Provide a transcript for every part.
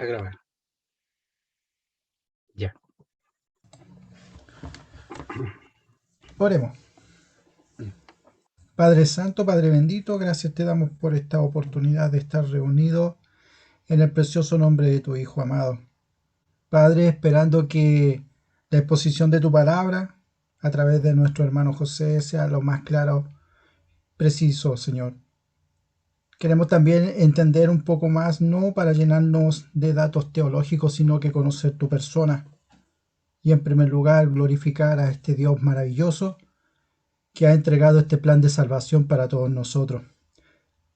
a grabar. Ya. Oremos. Padre Santo, Padre bendito, gracias te damos por esta oportunidad de estar reunidos en el precioso nombre de tu Hijo amado. Padre, esperando que la exposición de tu palabra a través de nuestro hermano José sea lo más claro, preciso, Señor. Queremos también entender un poco más, no para llenarnos de datos teológicos, sino que conocer tu persona. Y en primer lugar, glorificar a este Dios maravilloso que ha entregado este plan de salvación para todos nosotros.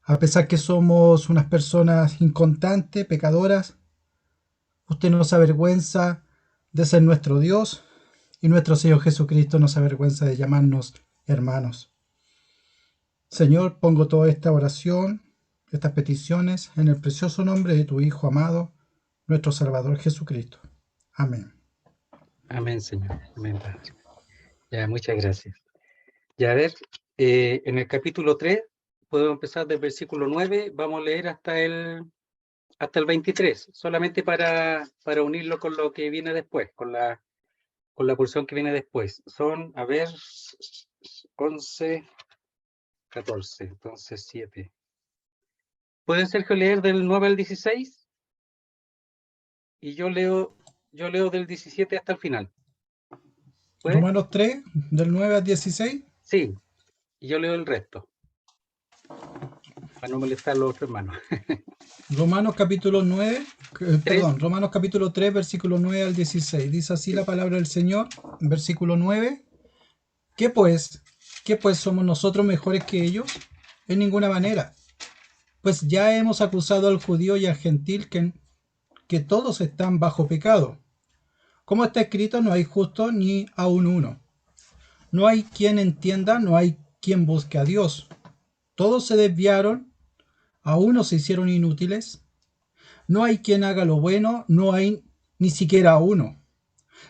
A pesar que somos unas personas inconstantes, pecadoras, usted no se avergüenza de ser nuestro Dios y nuestro Señor Jesucristo no se avergüenza de llamarnos hermanos. Señor, pongo toda esta oración, estas peticiones, en el precioso nombre de tu Hijo amado, nuestro Salvador Jesucristo. Amén. Amén, Señor. Amén, Padre. Ya, muchas gracias. Ya, a ver, en el capítulo 3, podemos empezar del versículo 9, vamos a leer hasta el 23, solamente para unirlo con lo que viene después, con la porción que viene después. Son, a ver, 11, 14, entonces 7. ¿Puede Sergio leer del 9 al 16? Y yo leo del 17 hasta el final. ¿Puede? Romanos 3, del 9 al 16. Sí, y yo leo el resto, para no molestar a los otros hermanos. Romanos capítulo 9, Romanos capítulo 3, versículo 9 al 16. Dice así la palabra del Señor, versículo 9. ¿Qué pues? ¿Qué pues somos nosotros mejores que ellos? En ninguna manera. Pues ya hemos acusado al judío y al gentil que todos están bajo pecado. Como está escrito, no hay justo ni aun uno. No hay quien entienda, no hay quien busque a Dios. Todos se desviaron, a uno se hicieron inútiles. No hay quien haga lo bueno, no hay ni siquiera uno.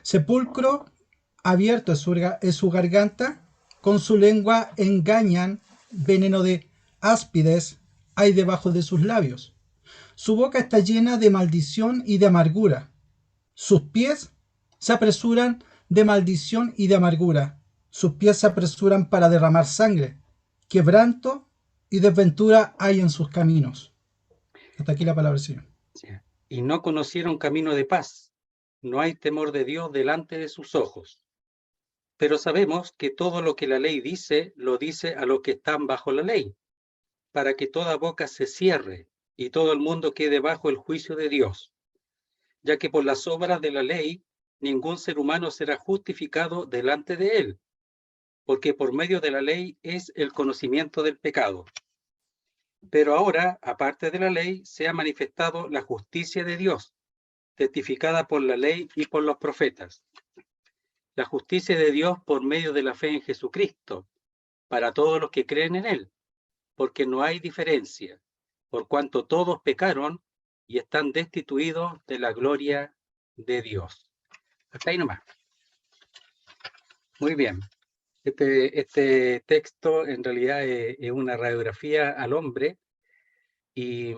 Sepulcro abierto es su garganta, con su lengua engañan, veneno de áspides hay debajo de sus labios. Su boca está llena de maldición y de amargura. Sus pies se apresuran de maldición y de amargura. Sus pies se apresuran para derramar sangre. Quebranto y desventura hay en sus caminos. Hasta aquí la palabra del Señor. Y no conocieron camino de paz. No hay temor de Dios delante de sus ojos. Pero sabemos que todo lo que la ley dice, lo dice a los que están bajo la ley, para que toda boca se cierre y todo el mundo quede bajo el juicio de Dios, ya que por las obras de la ley ningún ser humano será justificado delante de él, porque por medio de la ley es el conocimiento del pecado. Pero ahora, aparte de la ley, se ha manifestado la justicia de Dios, testificada por la ley y por los profetas. La justicia de Dios por medio de la fe en Jesucristo, para todos los que creen en Él, porque no hay diferencia, por cuanto todos pecaron y están destituidos de la gloria de Dios. Hasta ahí nomás. Muy bien. Este texto en realidad es una radiografía al hombre y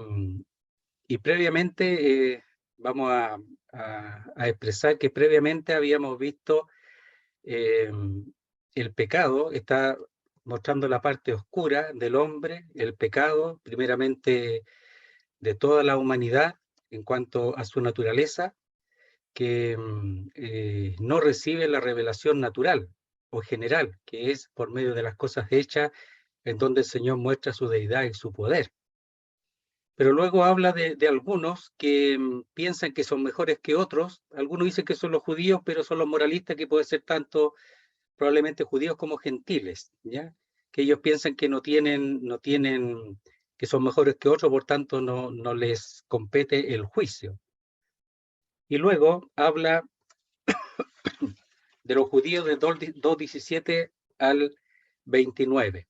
previamente vamos a expresar que previamente habíamos visto el pecado, está mostrando la parte oscura del hombre, el pecado, primeramente de toda la humanidad en cuanto a su naturaleza, que no recibe la revelación natural o general, que es por medio de las cosas hechas, en donde el Señor muestra su deidad y su poder. Pero luego habla de algunos que piensan que son mejores que otros. Algunos dicen que son los judíos, pero son los moralistas, que puede ser tanto probablemente judíos como gentiles, ¿ya? Que ellos piensan que no tienen, que son mejores que otros, por tanto no les compete el juicio. Y luego habla de los judíos de 2:17 al 29,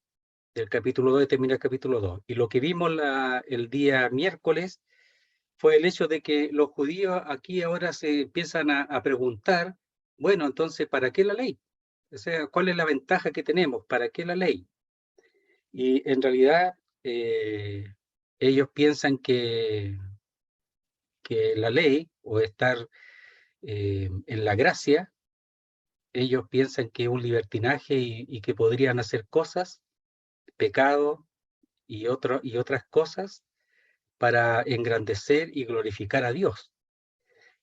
del capítulo 2, termina el capítulo 2. Y lo que vimos el día miércoles fue el hecho de que los judíos aquí ahora se empiezan a preguntar, bueno, entonces, ¿para qué la ley? O sea, ¿cuál es la ventaja que tenemos? ¿Para qué la ley? Y en realidad ellos piensan que que la ley o estar en la gracia, ellos piensan que es un libertinaje y que podrían hacer cosas, pecado y otras cosas para engrandecer y glorificar a Dios.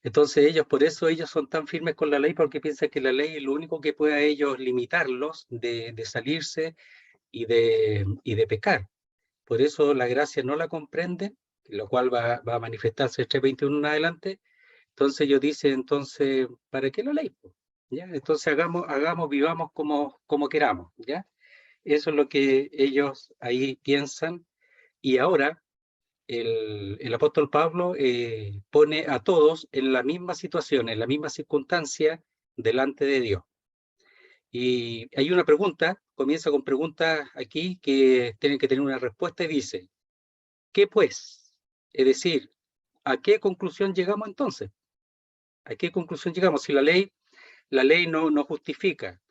Entonces por eso ellos son tan firmes con la ley, porque piensan que la ley es lo único que puede a ellos limitarlos de salirse y de pecar. Por eso la gracia no la comprenden, lo cual va a manifestarse el 3:21 en adelante. Entonces ellos dicen, entonces, ¿para qué la ley? ¿Ya? Entonces vivamos como queramos, ¿ya? Eso es lo que ellos ahí piensan. Y ahora el apóstol Pablo pone a todos en la misma situación, en la misma circunstancia, delante de Dios. Y hay una pregunta, comienza con preguntas aquí que tienen que tener una respuesta y dice, ¿qué pues? Es decir, ¿a qué conclusión llegamos entonces? ¿A qué conclusión llegamos? Si la ley no justifica,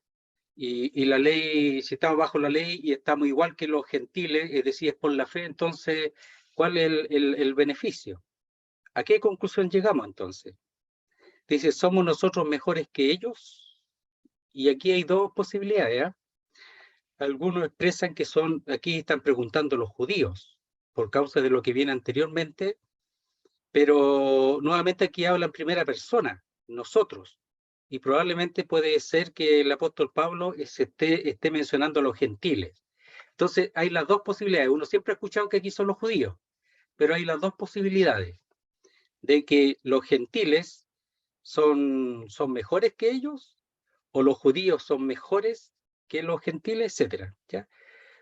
y la ley, si estamos bajo la ley y estamos igual que los gentiles, es decir, es por la fe, entonces, ¿cuál es el beneficio? ¿A qué conclusión llegamos entonces? Dice, ¿somos nosotros mejores que ellos? Y aquí hay dos posibilidades, ¿eh? Algunos expresan que aquí están preguntando los judíos, por causa de lo que viene anteriormente, pero nuevamente aquí habla en primera persona, nosotros. Y probablemente puede ser que el apóstol Pablo esté mencionando a los gentiles. Entonces hay las dos posibilidades. Uno siempre ha escuchado que aquí son los judíos, pero hay las dos posibilidades de que los gentiles son mejores que ellos, o los judíos son mejores que los gentiles, etcétera, ¿ya?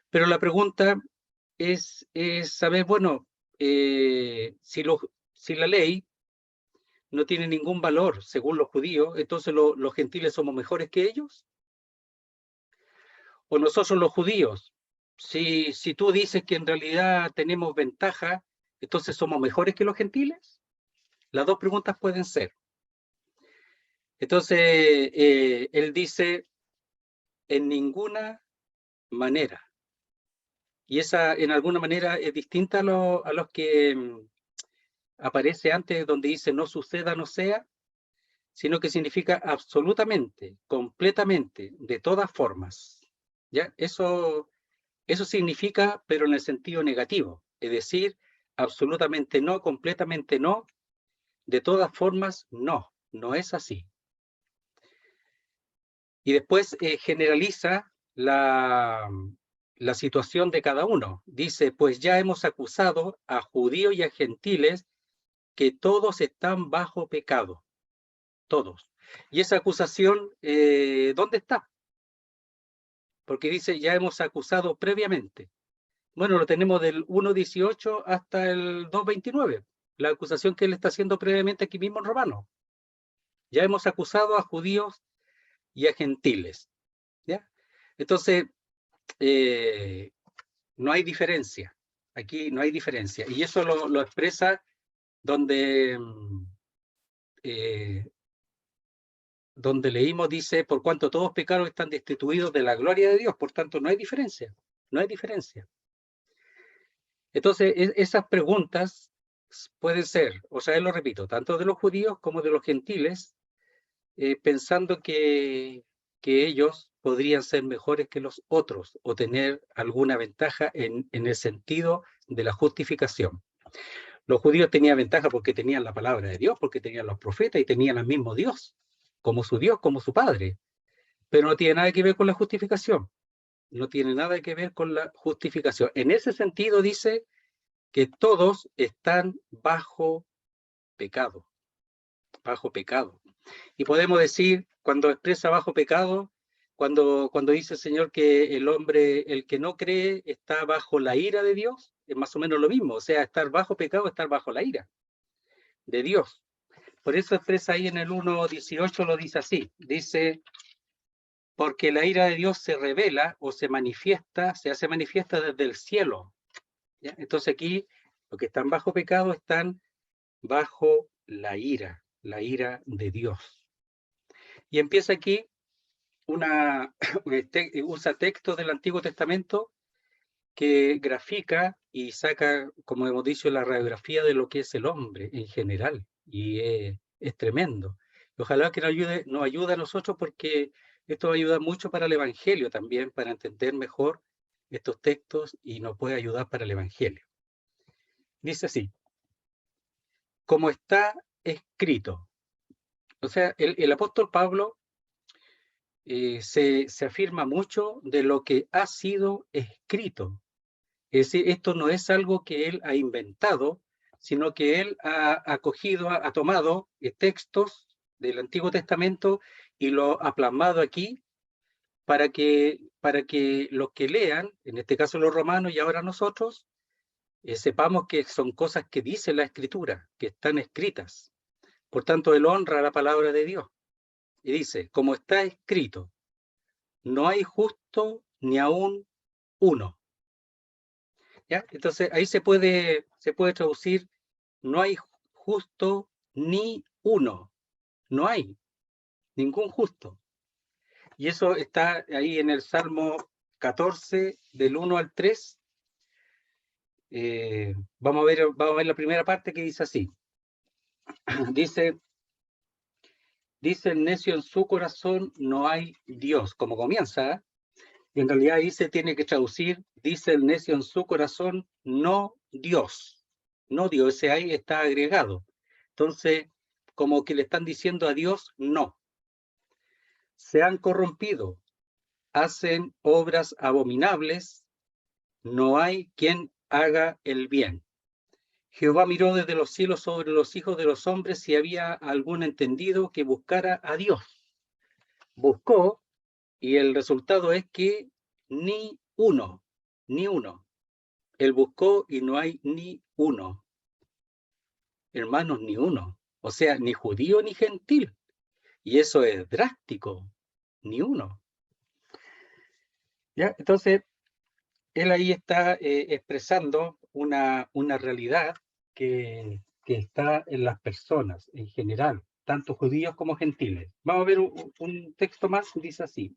Pero la pregunta es saber, bueno, si la ley no tiene ningún valor según los judíos, entonces los gentiles somos mejores que ellos, o nosotros los judíos, si tú dices que en realidad tenemos ventaja, entonces somos mejores que los gentiles. Las dos preguntas pueden ser. Entonces, él dice, en ninguna manera. Y esa, en alguna manera, es distinta a los que aparece antes, donde dice no suceda, no sea, sino que significa absolutamente, completamente, de todas formas. ¿Ya? Eso significa, pero en el sentido negativo, es decir, absolutamente no, completamente no, de todas formas no es así. Y después generaliza la situación de cada uno. Dice, pues ya hemos acusado a judíos y a gentiles que todos están bajo pecado, todos. Y esa acusación, ¿dónde está? Porque dice, ya hemos acusado previamente. Bueno, lo tenemos del 1:18 hasta el 2:29, la acusación que él está haciendo previamente aquí mismo en Romanos. Ya hemos acusado a judíos y a gentiles, ¿ya? Entonces, no hay diferencia, aquí no hay diferencia, y eso lo expresa donde leímos, dice, por cuanto todos pecaron están destituidos de la gloria de Dios, por tanto no hay diferencia, no hay diferencia. Entonces, esas preguntas pueden ser, o sea, lo repito, tanto de los judíos como de los gentiles, pensando que ellos podrían ser mejores que los otros o tener alguna ventaja en el sentido de la justificación. Los judíos tenían ventaja porque tenían la palabra de Dios, porque tenían los profetas y tenían al mismo Dios, como su Dios, como su Padre. Pero no tiene nada que ver con la justificación. No tiene nada que ver con la justificación. En ese sentido dice que todos están bajo pecado, bajo pecado. Y podemos decir, cuando expresa bajo pecado, cuando dice el Señor que el hombre, el que no cree, está bajo la ira de Dios, es más o menos lo mismo. O sea, estar bajo pecado, estar bajo la ira de Dios. Por eso expresa ahí en el 1:18, lo dice así. Dice, porque la ira de Dios se revela o se hace manifiesta desde el cielo. ¿Ya? Entonces aquí, los que están bajo pecado están bajo la ira de Dios. Y empieza aquí usa textos del Antiguo Testamento que grafica y saca, como hemos dicho, la radiografía de lo que es el hombre en general, y es tremendo. Ojalá que nos ayude a nosotros, porque esto va a ayudar mucho para el Evangelio también, para entender mejor estos textos, y nos puede ayudar para el Evangelio. Dice así: como está escrito. O sea, el apóstol Pablo se afirma mucho de lo que ha sido escrito. Es decir, esto no es algo que él ha inventado, sino que él ha acogido, ha tomado textos del Antiguo Testamento y lo ha plasmado aquí para que los que lean, en este caso los romanos y ahora nosotros, sepamos que son cosas que dice la Escritura, que están escritas. Por tanto, él honra la palabra de Dios y dice: como está escrito, no hay justo ni aún uno. ¿Ya? Entonces ahí se puede traducir: no hay justo ni uno, no hay ningún justo. Y eso está ahí en el Salmo 14, del 1 al 3. Vamos a ver la primera parte, que dice así. Dice el necio en su corazón: no hay Dios. Como comienza, y en realidad ahí se tiene que traducir: dice el necio en su corazón, no Dios. No Dios, ese ahí está agregado. Entonces, como que le están diciendo a Dios: no. Se han corrompido, hacen obras abominables, no hay quien haga el bien. Jehová miró desde los cielos sobre los hijos de los hombres si había algún entendido que buscara a Dios. Buscó, y el resultado es que ni uno, ni uno. Él buscó y no hay ni uno. Hermanos, ni uno. O sea, ni judío ni gentil. Y eso es drástico. Ni uno. ¿Ya? Entonces, él ahí está expresando una realidad que está en las personas en general, tanto judíos como gentiles. Vamos a ver un texto más, dice así.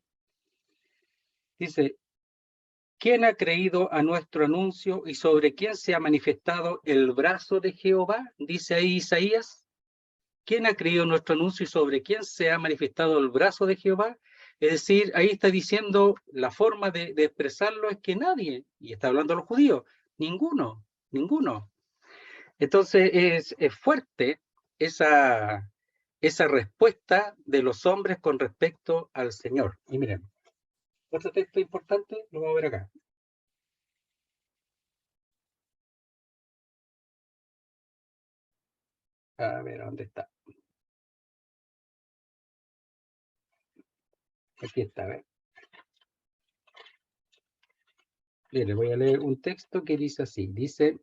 Dice: ¿quién ha creído a nuestro anuncio y sobre quién se ha manifestado el brazo de Jehová? Dice ahí Isaías. ¿Quién ha creído nuestro anuncio y sobre quién se ha manifestado el brazo de Jehová? Es decir, ahí está diciendo, la forma de expresarlo es que nadie, y está hablando a los judíos, ninguno. Entonces es fuerte esa respuesta de los hombres con respecto al Señor. Y miren, otro texto importante lo vamos a ver acá. A ver, ¿dónde está? Aquí está, a ver. Le voy a leer un texto que dice así. Dice: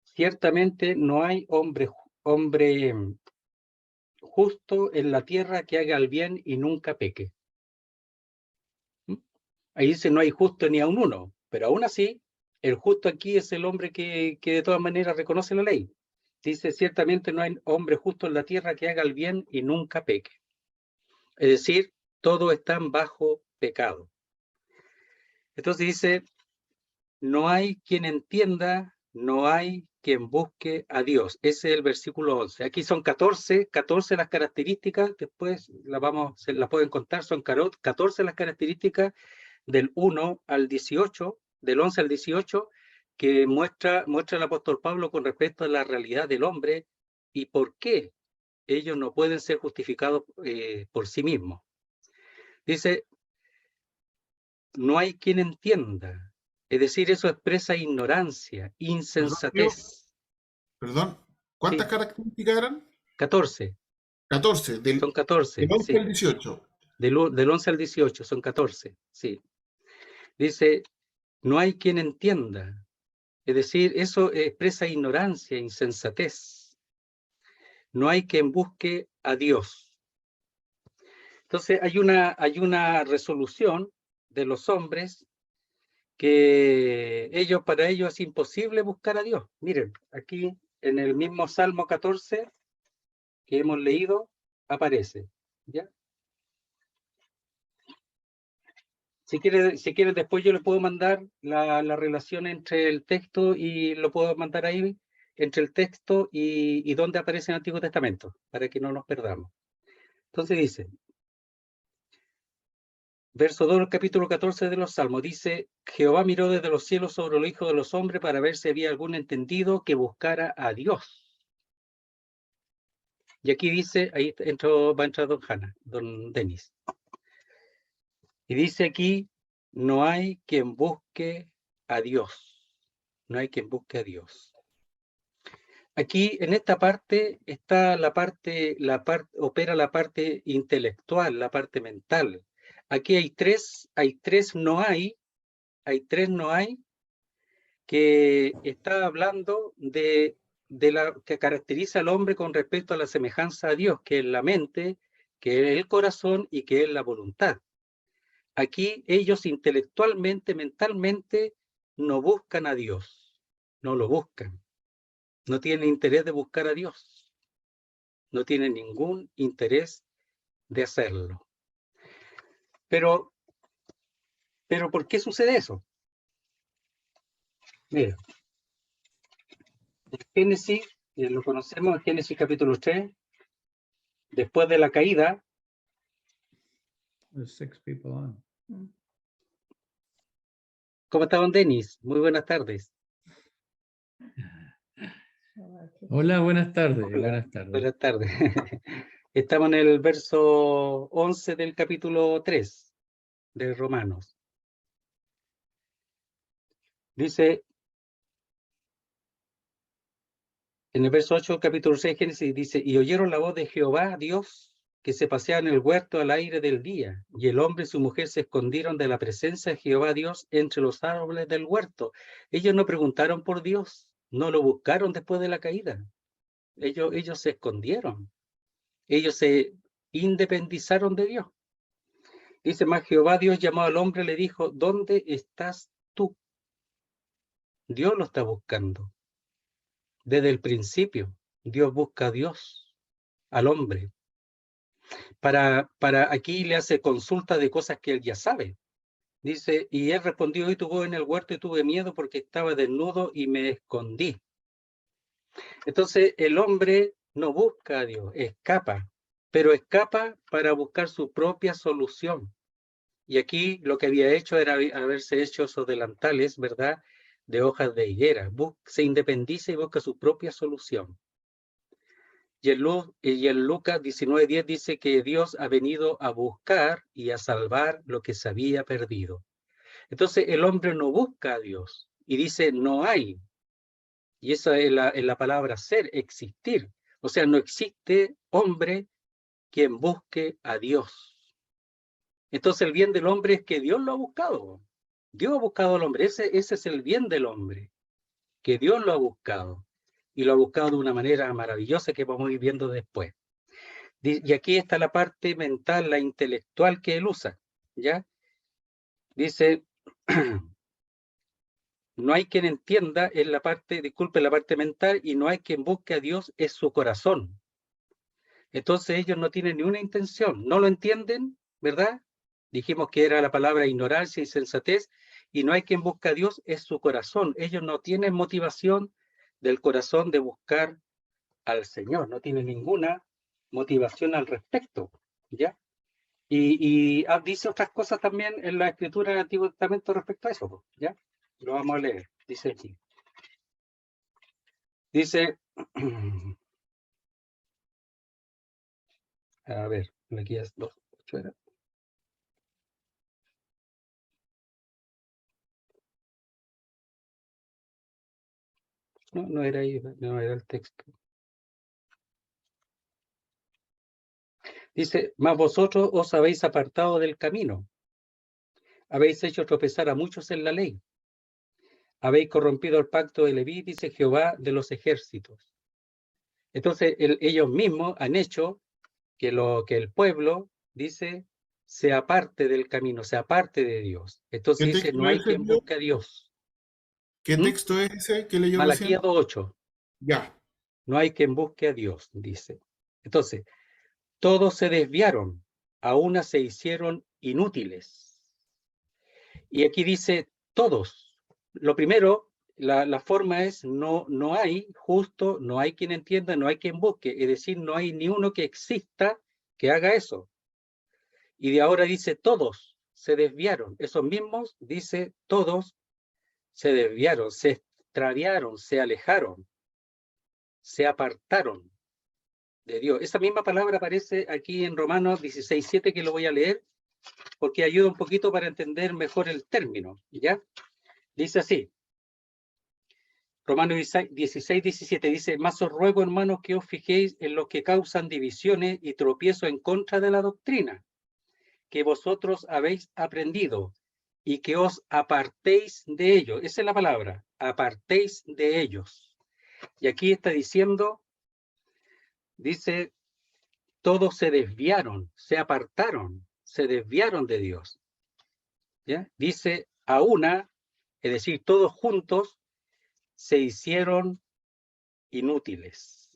ciertamente no hay hombre justo en la tierra que haga el bien y nunca peque. ¿Mm? Ahí dice: no hay justo ni a un uno, pero aún así, el justo aquí es el hombre que de todas maneras reconoce la ley. Dice: ciertamente no hay hombre justo en la tierra que haga el bien y nunca peque. Es decir, todos están bajo pecado. Entonces dice: no hay quien entienda, no hay quien busque a Dios. Ese es el versículo 11. Aquí son 14 las características, después se las pueden contar, son 14 las características del 1 al 18, del 11 al 18, que muestra el apóstol Pablo con respecto a la realidad del hombre y por qué ellos no pueden ser justificados por sí mismos. Dice: no hay quien entienda. Es decir, eso expresa ignorancia, insensatez. Perdón, Sí, ¿cuántas características eran? 14. 14, Son del 14, 11 sí. al 18. Del 11 al 18, son 14, sí. Dice: no hay quien entienda. Es decir, eso expresa ignorancia, insensatez. No hay quien busque a Dios. Entonces hay una resolución de los hombres que para ellos es imposible buscar a Dios. Miren, aquí en el mismo Salmo 14 que hemos leído, aparece, ¿ya? Si quiere después yo le puedo mandar la relación entre el texto y lo puedo mandar ahí, entre el texto y donde aparece el Antiguo Testamento, para que no nos perdamos. Entonces dice, verso 2, capítulo 14 de los Salmos, dice, Jehová miró desde los cielos sobre los hijos de los hombres para ver si había algún entendido que buscara a Dios. Y aquí dice, ahí va a entrar don Denis. Y dice aquí, no hay quien busque a Dios. No hay quien busque a Dios. Aquí, en esta parte, está opera la parte intelectual, la parte mental. Aquí hay tres no hay, que está hablando de la que caracteriza al hombre con respecto a la semejanza a Dios, que es la mente, que es el corazón y que es la voluntad. Aquí ellos intelectualmente, mentalmente, no buscan a Dios, no lo buscan, no tienen interés de buscar a Dios, no tienen ningún interés de hacerlo. Pero ¿por qué sucede eso? Mira, en Génesis, lo conocemos en Génesis capítulo 3, después de la caída. There's 6 people on. ¿Cómo está, don Denis? Muy buenas tardes. Hola, buenas tardes. Hola, Buenas tardes. buenas tardes. Estamos en el verso 11 del capítulo 3 de Romanos. Dice, en el verso 8, capítulo 6, Génesis, dice, y oyeron la voz de Jehová, Dios, que se paseaba en el huerto al aire del día, y el hombre y su mujer se escondieron de la presencia de Jehová, Dios, entre los árboles del huerto. Ellos no preguntaron por Dios, no lo buscaron después de la caída. Ellos se escondieron. Ellos se independizaron de Dios. Dice más, Jehová Dios llamó al hombre y le dijo, ¿dónde estás tú? Dios lo está buscando. Desde el principio, Dios busca a Dios, al hombre. Para aquí le hace consulta de cosas que él ya sabe. Dice, y él respondió, hoy tuve en el huerto y tuve miedo porque estaba desnudo y me escondí. Entonces el hombre no busca a Dios, escapa, pero escapa para buscar su propia solución. Y aquí lo que había hecho era haberse hecho esos delantales, ¿verdad?, de hojas de higuera. Se independiza y busca su propia solución. Y en Lucas 19:10 dice que Dios ha venido a buscar y a salvar lo que se había perdido. Entonces el hombre no busca a Dios y dice no hay. Y esa es la palabra ser, existir. O sea, no existe hombre quien busque a Dios. Entonces el bien del hombre es que Dios lo ha buscado. Dios ha buscado al hombre. Ese es el bien del hombre, que Dios lo ha buscado. Y lo ha buscado de una manera maravillosa que vamos a ir viendo después. Y aquí está la parte mental, la intelectual que él usa, ¿ya? Dice, no hay quien entienda en la parte, disculpe, la parte mental, y no hay quien busque a Dios, es su corazón. Entonces ellos no tienen ni una intención, no lo entienden, ¿verdad? Dijimos que era la palabra ignorancia y sensatez, y no hay quien busque a Dios, es su corazón. Ellos no tienen motivación del corazón de buscar al Señor, no tienen ninguna motivación al respecto, ¿ya? Y dice otras cosas también en la escritura del Antiguo Testamento respecto a eso, ¿ya? Lo vamos a leer, dice aquí. Dice, a ver, aquí es 2:8 era. No era ahí, no era el texto. Dice, mas vosotros os habéis apartado del camino, habéis hecho tropezar a muchos en la ley, habéis corrompido el pacto de Leví, dice Jehová de los ejércitos. Entonces ellos mismos han hecho que el pueblo, dice, se aparte del camino, se aparte de Dios. Entonces ¿Qué dice, texto no hay es quien ese? busque a Dios. ¿Qué ¿Mm? texto es ese que leyó recién? Malaquías 2:8. Ya. No hay quien busque a Dios, dice. Entonces, todos se desviaron, a una se hicieron inútiles. Y aquí dice todos. Lo primero, la forma es no hay justo, no hay quien entienda, no hay quien busque. Es decir, no hay ni uno que exista que haga eso. Y de ahora dice todos se desviaron. Esos mismos, dice todos se desviaron, se extraviaron, se alejaron, se apartaron de Dios. Esa misma palabra aparece aquí en Romanos 16:7, que lo voy a leer, porque ayuda un poquito para entender mejor el término, ¿ya? Dice así, Romanos 16:17 dice, mas os ruego, hermanos, que os fijéis en los que causan divisiones y tropiezo en contra de la doctrina, que vosotros habéis aprendido, y que os apartéis de ellos. Esa es la palabra, apartéis de ellos. Y aquí está diciendo, dice, todos se desviaron, se apartaron, se desviaron de Dios. ¿Ya? Dice, a una, es decir, todos juntos, se hicieron inútiles.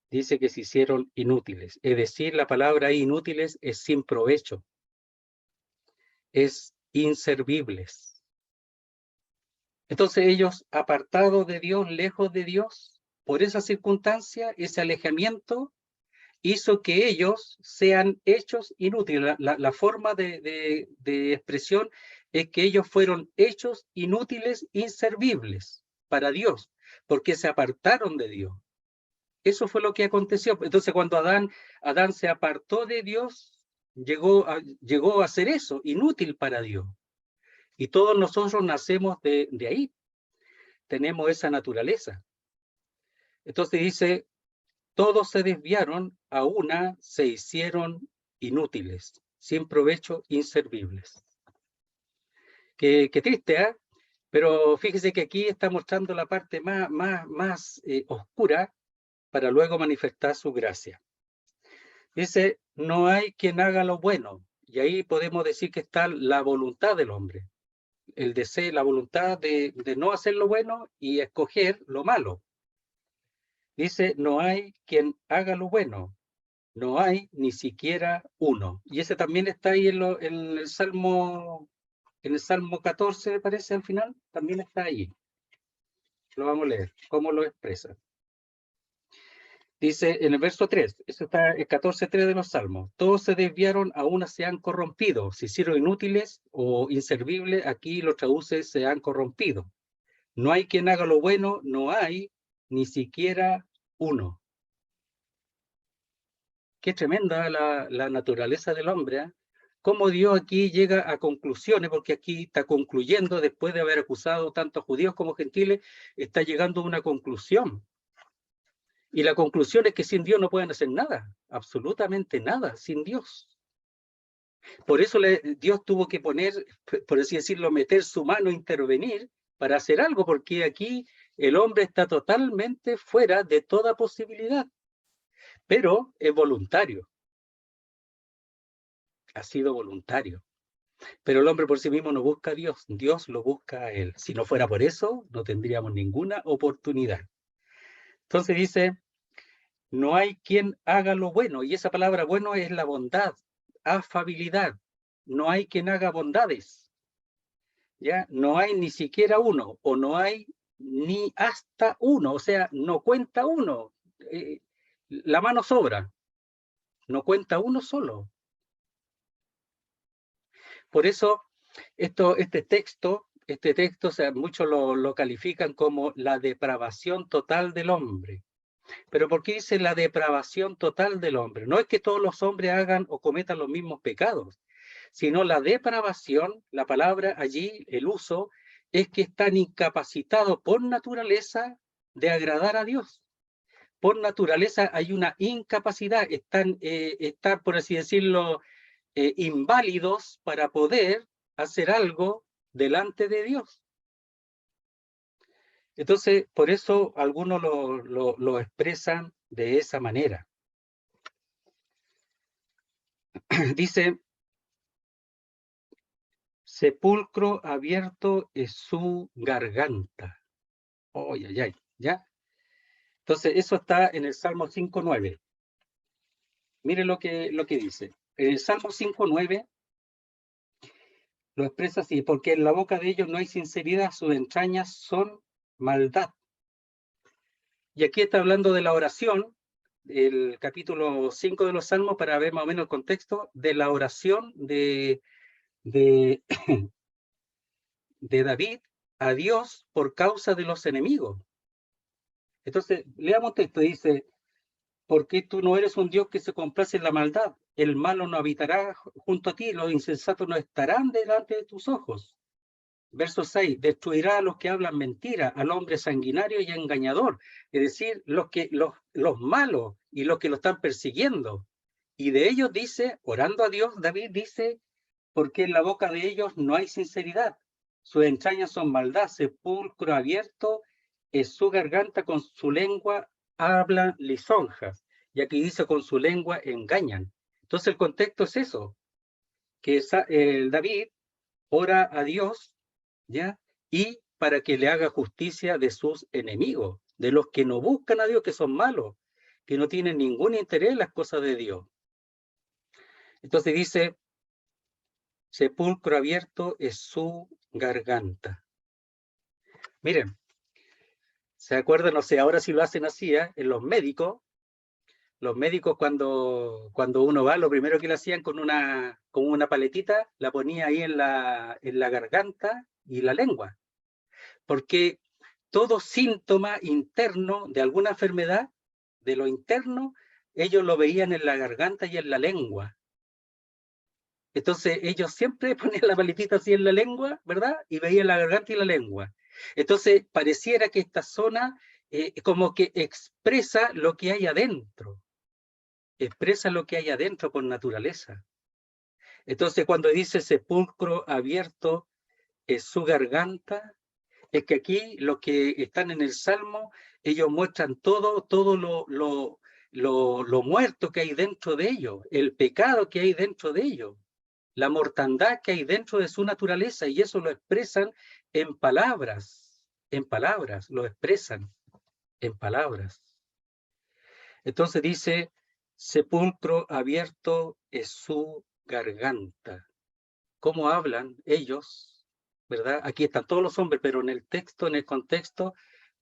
Dice que se hicieron inútiles. Es decir, la palabra inútiles es sin provecho. Es inservibles. Entonces ellos, apartados de Dios, lejos de Dios, por esa circunstancia, ese alejamiento, hizo que ellos sean hechos inútiles. La forma de expresión es que ellos fueron hechos inútiles, inservibles para Dios, porque se apartaron de Dios. Eso fue lo que aconteció. Entonces, cuando Adán se apartó de Dios, llegó a ser eso, inútil para Dios. Y todos nosotros nacemos de ahí. Tenemos esa naturaleza. Entonces dice, todos se desviaron, a una se hicieron inútiles, sin provecho, inservibles. Qué triste, ¿eh? Pero fíjese que aquí está mostrando la parte más oscura para luego manifestar su gracia. Dice, no hay quien haga lo bueno. Y ahí podemos decir que está la voluntad del hombre. El deseo, la voluntad de no hacer lo bueno y escoger lo malo. Dice, no hay quien haga lo bueno. No hay ni siquiera uno. Y ese también está ahí en el Salmo 14, me parece, al final. También está ahí. Lo vamos a leer. ¿Cómo lo expresa? Dice en el verso 3, eso está el 14:3 de los Salmos. Todos se desviaron, a una se han corrompido. Se hicieron inútiles o inservibles. Aquí lo traduce, se han corrompido. No hay quien haga lo bueno. No hay ni siquiera uno. Qué tremenda la naturaleza del hombre, ¿eh? Cómo Dios aquí llega a conclusiones, porque aquí está concluyendo, después de haber acusado tanto a judíos como gentiles, está llegando a una conclusión. Y la conclusión es que sin Dios no pueden hacer nada, absolutamente nada, sin Dios. Por eso Dios tuvo que poner, por así decirlo, meter su mano, intervenir para hacer algo, porque aquí el hombre está totalmente fuera de toda posibilidad, pero es voluntario. Ha sido voluntario. Pero el hombre por sí mismo no busca a Dios, Dios lo busca a él. Si no fuera por eso, no tendríamos ninguna oportunidad. Entonces dice, no hay quien haga lo bueno, y esa palabra bueno es la bondad, afabilidad. No hay quien haga bondades. ¿Ya? No hay ni siquiera uno, o no hay ni hasta uno, o sea, no cuenta uno. La mano sobra, no cuenta uno solo. Por eso, este texto, o sea, muchos lo califican como la depravación total del hombre. Pero ¿por qué dice la depravación total del hombre? No es que todos los hombres hagan o cometan los mismos pecados, sino la depravación, la palabra allí, el uso, es que están incapacitados por naturaleza de agradar a Dios. Por naturaleza hay una incapacidad, están, por así decirlo, inválidos para poder hacer algo delante de Dios. Entonces, por eso algunos lo expresan de esa manera. Dice, sepulcro abierto es su garganta. Oh, ya. Entonces, eso está en el Salmo 5:9. Mire lo que dice. En el Salmo 5:9 Lo expresa así, porque en la boca de ellos no hay sinceridad, sus entrañas son maldad. Y aquí está hablando de la oración, el capítulo 5 de los Salmos, para ver más o menos el contexto de la oración de David a Dios por causa de los enemigos. Entonces, leamos texto, dice, porque tú no eres un Dios que se complace en la maldad, el malo no habitará junto a ti, los insensatos no estarán delante de tus ojos. Verso 6, destruirá a los que hablan mentira, al hombre sanguinario y engañador, es decir, los malos y los que lo están persiguiendo. Y de ellos dice, orando a Dios, David dice, porque en la boca de ellos no hay sinceridad, sus entrañas son maldad, sepulcro abierto es su garganta, con su lengua hablan lisonjas. Y aquí dice, con su lengua engañan. Entonces el contexto es eso, que David ora a Dios, ¿ya? Y para que le haga justicia de sus enemigos, de los que no buscan a Dios, que son malos, que no tienen ningún interés en las cosas de Dios. Entonces dice, sepulcro abierto es su garganta. Miren, ¿se acuerdan? No sé, ahora sí lo hacen así, en los médicos cuando uno va, lo primero que le hacían con una paletita, la ponía ahí en la garganta y la lengua. Porque todo síntoma interno de alguna enfermedad, de lo interno, ellos lo veían en la garganta y en la lengua. Entonces ellos siempre ponían la paletita así en la lengua, ¿verdad? Y veían la garganta y la lengua. Entonces pareciera que esta zona como que expresa lo que hay adentro. Expresa lo que hay adentro por naturaleza. Entonces cuando dice sepulcro abierto es su garganta, es que aquí los que están en el Salmo, ellos muestran todo lo muerto que hay dentro de ellos, el pecado que hay dentro de ellos, la mortandad que hay dentro de su naturaleza, y eso lo expresan en palabras, lo expresan en palabras. Entonces dice, sepulcro abierto es su garganta. ¿Cómo hablan ellos? ¿Verdad? Aquí están todos los hombres, pero en el texto, en el contexto,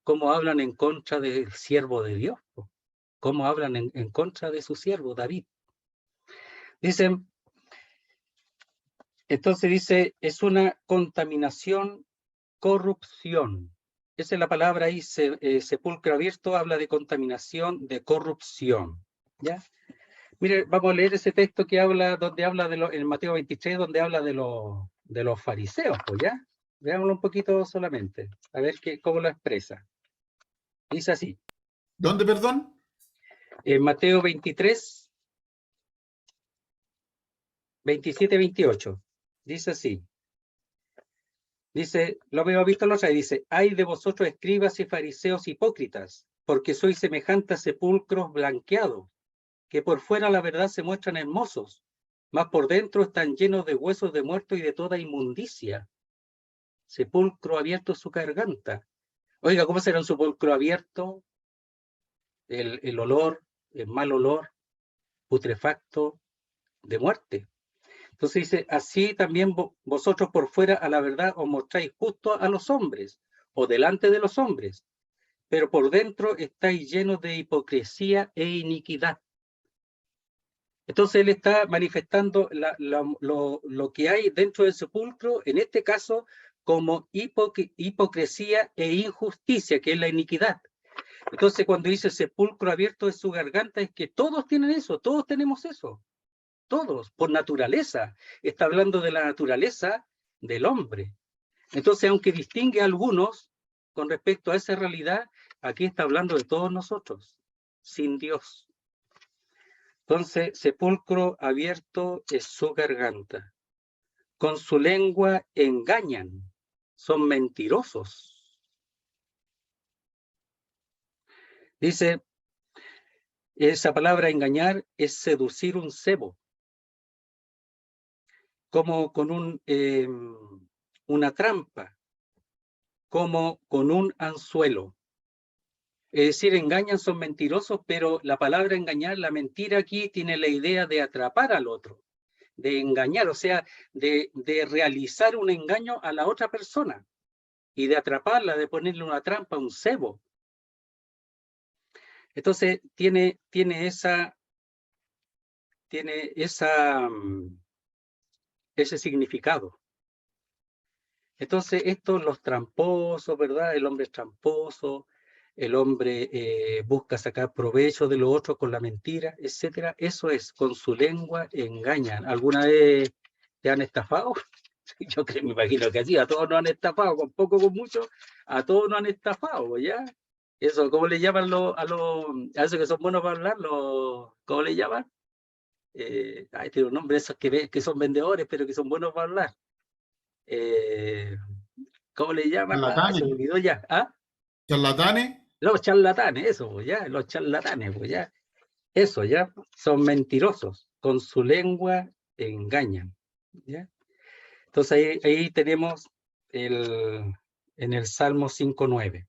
¿cómo hablan en contra del siervo de Dios? ¿Cómo hablan en contra de su siervo, David? Dicen, entonces dice, es una contaminación, corrupción. Esa es la palabra ahí, sepulcro abierto, habla de contaminación, de corrupción. ¿Ya? Mire, vamos a leer ese texto que habla, donde habla en Mateo 23, donde habla de los fariseos, pues, ¿ya? Veámoslo un poquito solamente, a ver cómo lo expresa. Dice así. ¿Dónde, perdón? En Mateo 23, 27, 28. Dice así. Dice, lo habíamos visto los otros, dice, ay de vosotros escribas y fariseos hipócritas, porque sois semejantes a sepulcros blanqueados, que por fuera la verdad se muestran hermosos, mas por dentro están llenos de huesos de muertos y de toda inmundicia. Sepulcro abierto su garganta. Oiga, ¿cómo será un sepulcro abierto? El olor, el mal olor, putrefacto, de muerte. Entonces dice, así también vosotros por fuera a la verdad os mostráis justo a los hombres, o delante de los hombres, pero por dentro estáis llenos de hipocresía e iniquidad. Entonces él está manifestando lo que hay dentro del sepulcro, en este caso, como hipocresía e injusticia, que es la iniquidad. Entonces cuando dice sepulcro abierto de su garganta, es que todos tienen eso, todos tenemos eso. Todos, por naturaleza. Está hablando de la naturaleza del hombre. Entonces, aunque distingue a algunos con respecto a esa realidad, aquí está hablando de todos nosotros, sin Dios. Entonces, sepulcro abierto es su garganta. Con su lengua engañan, son mentirosos. Dice, esa palabra engañar es seducir un cebo, como con una trampa, como con un anzuelo. Es decir, engañan, son mentirosos, pero la palabra engañar, la mentira aquí tiene la idea de atrapar al otro, de engañar, o sea, de realizar un engaño a la otra persona y de atraparla, de ponerle una trampa, un cebo. Entonces, tiene ese significado. Entonces, los tramposos, ¿verdad? El hombre es tramposo, el hombre busca sacar provecho de lo otro con la mentira, etcétera. Eso es, con su lengua engañan. ¿Alguna vez te han estafado? Yo creo, me imagino que sí, a todos nos han estafado, con poco, con mucho, a todos nos han estafado, ¿ya? Eso, ¿cómo le llaman a esos que son buenos para hablar? ¿Cómo le llaman? Tiene un nombre, esos que son vendedores, pero que son buenos para hablar. ¿Cómo le llaman? Se me Charlatanes. olvidó ya. ¿Ah? Charlatanes. Los charlatanes, eso, pues, ya, los charlatanes, pues ya. Eso, ya, son mentirosos, con su lengua engañan, ¿ya? Entonces ahí tenemos en el Salmo 5:9.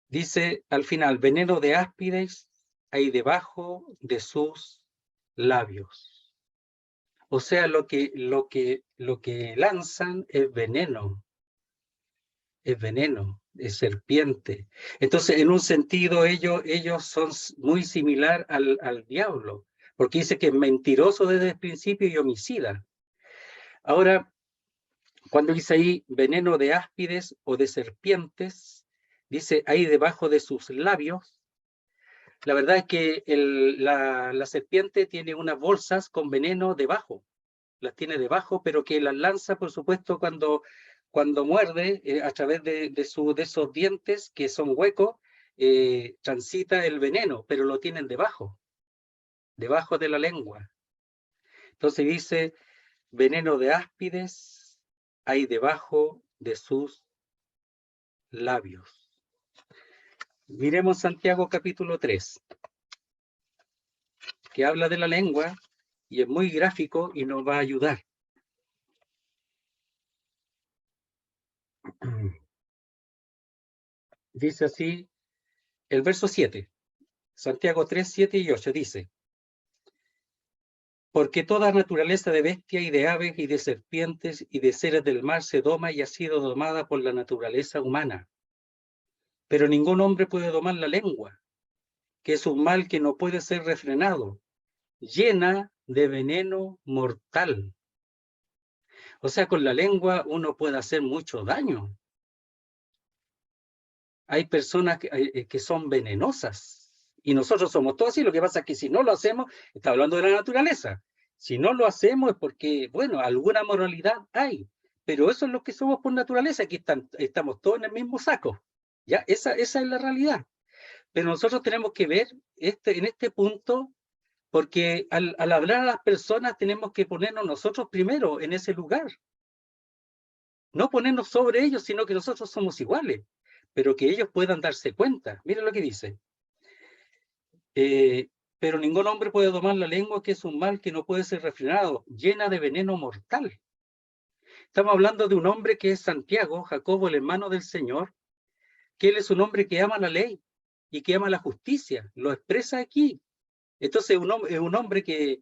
Dice al final, veneno de áspides hay debajo de sus labios. O sea, lo que lanzan es veneno, es serpiente. Entonces, en un sentido, ellos son muy similar al diablo, porque dice que es mentiroso desde el principio y homicida. Ahora, cuando dice ahí veneno de áspides o de serpientes, dice ahí debajo de sus labios. La verdad es que la serpiente tiene unas bolsas con veneno debajo, las tiene debajo, pero que las lanza, por supuesto, cuando muerde a través de esos dientes que son huecos, transita el veneno, pero lo tienen debajo de la lengua. Entonces dice, veneno de áspides hay debajo de sus labios. Miremos Santiago capítulo 3, que habla de la lengua y es muy gráfico y nos va a ayudar. Dice así el verso 7, Santiago 3, 7 y 8 dice, porque toda naturaleza de bestia y de aves y de serpientes y de seres del mar se doma y ha sido domada por la naturaleza humana. Pero ningún hombre puede domar la lengua, que es un mal que no puede ser refrenado, llena de veneno mortal. O sea, con la lengua uno puede hacer mucho daño. Hay personas que son venenosas y nosotros somos todos así. Lo que pasa es que si no lo hacemos, está hablando de la naturaleza. Si no lo hacemos es porque, bueno, alguna moralidad hay, pero eso es lo que somos por naturaleza. Aquí estamos todos en el mismo saco. ¿Ya? Esa es la realidad. Pero nosotros tenemos que ver en este punto, porque al hablar a las personas tenemos que ponernos nosotros primero en ese lugar. No ponernos sobre ellos, sino que nosotros somos iguales, pero que ellos puedan darse cuenta. Miren lo que dice. Pero ningún hombre puede domar la lengua, que es un mal que no puede ser refrenado, llena de veneno mortal. Estamos hablando de un hombre que es Santiago, Jacobo, el hermano del Señor, que él es un hombre que ama la ley y que ama la justicia. Lo expresa aquí. Entonces es un hombre que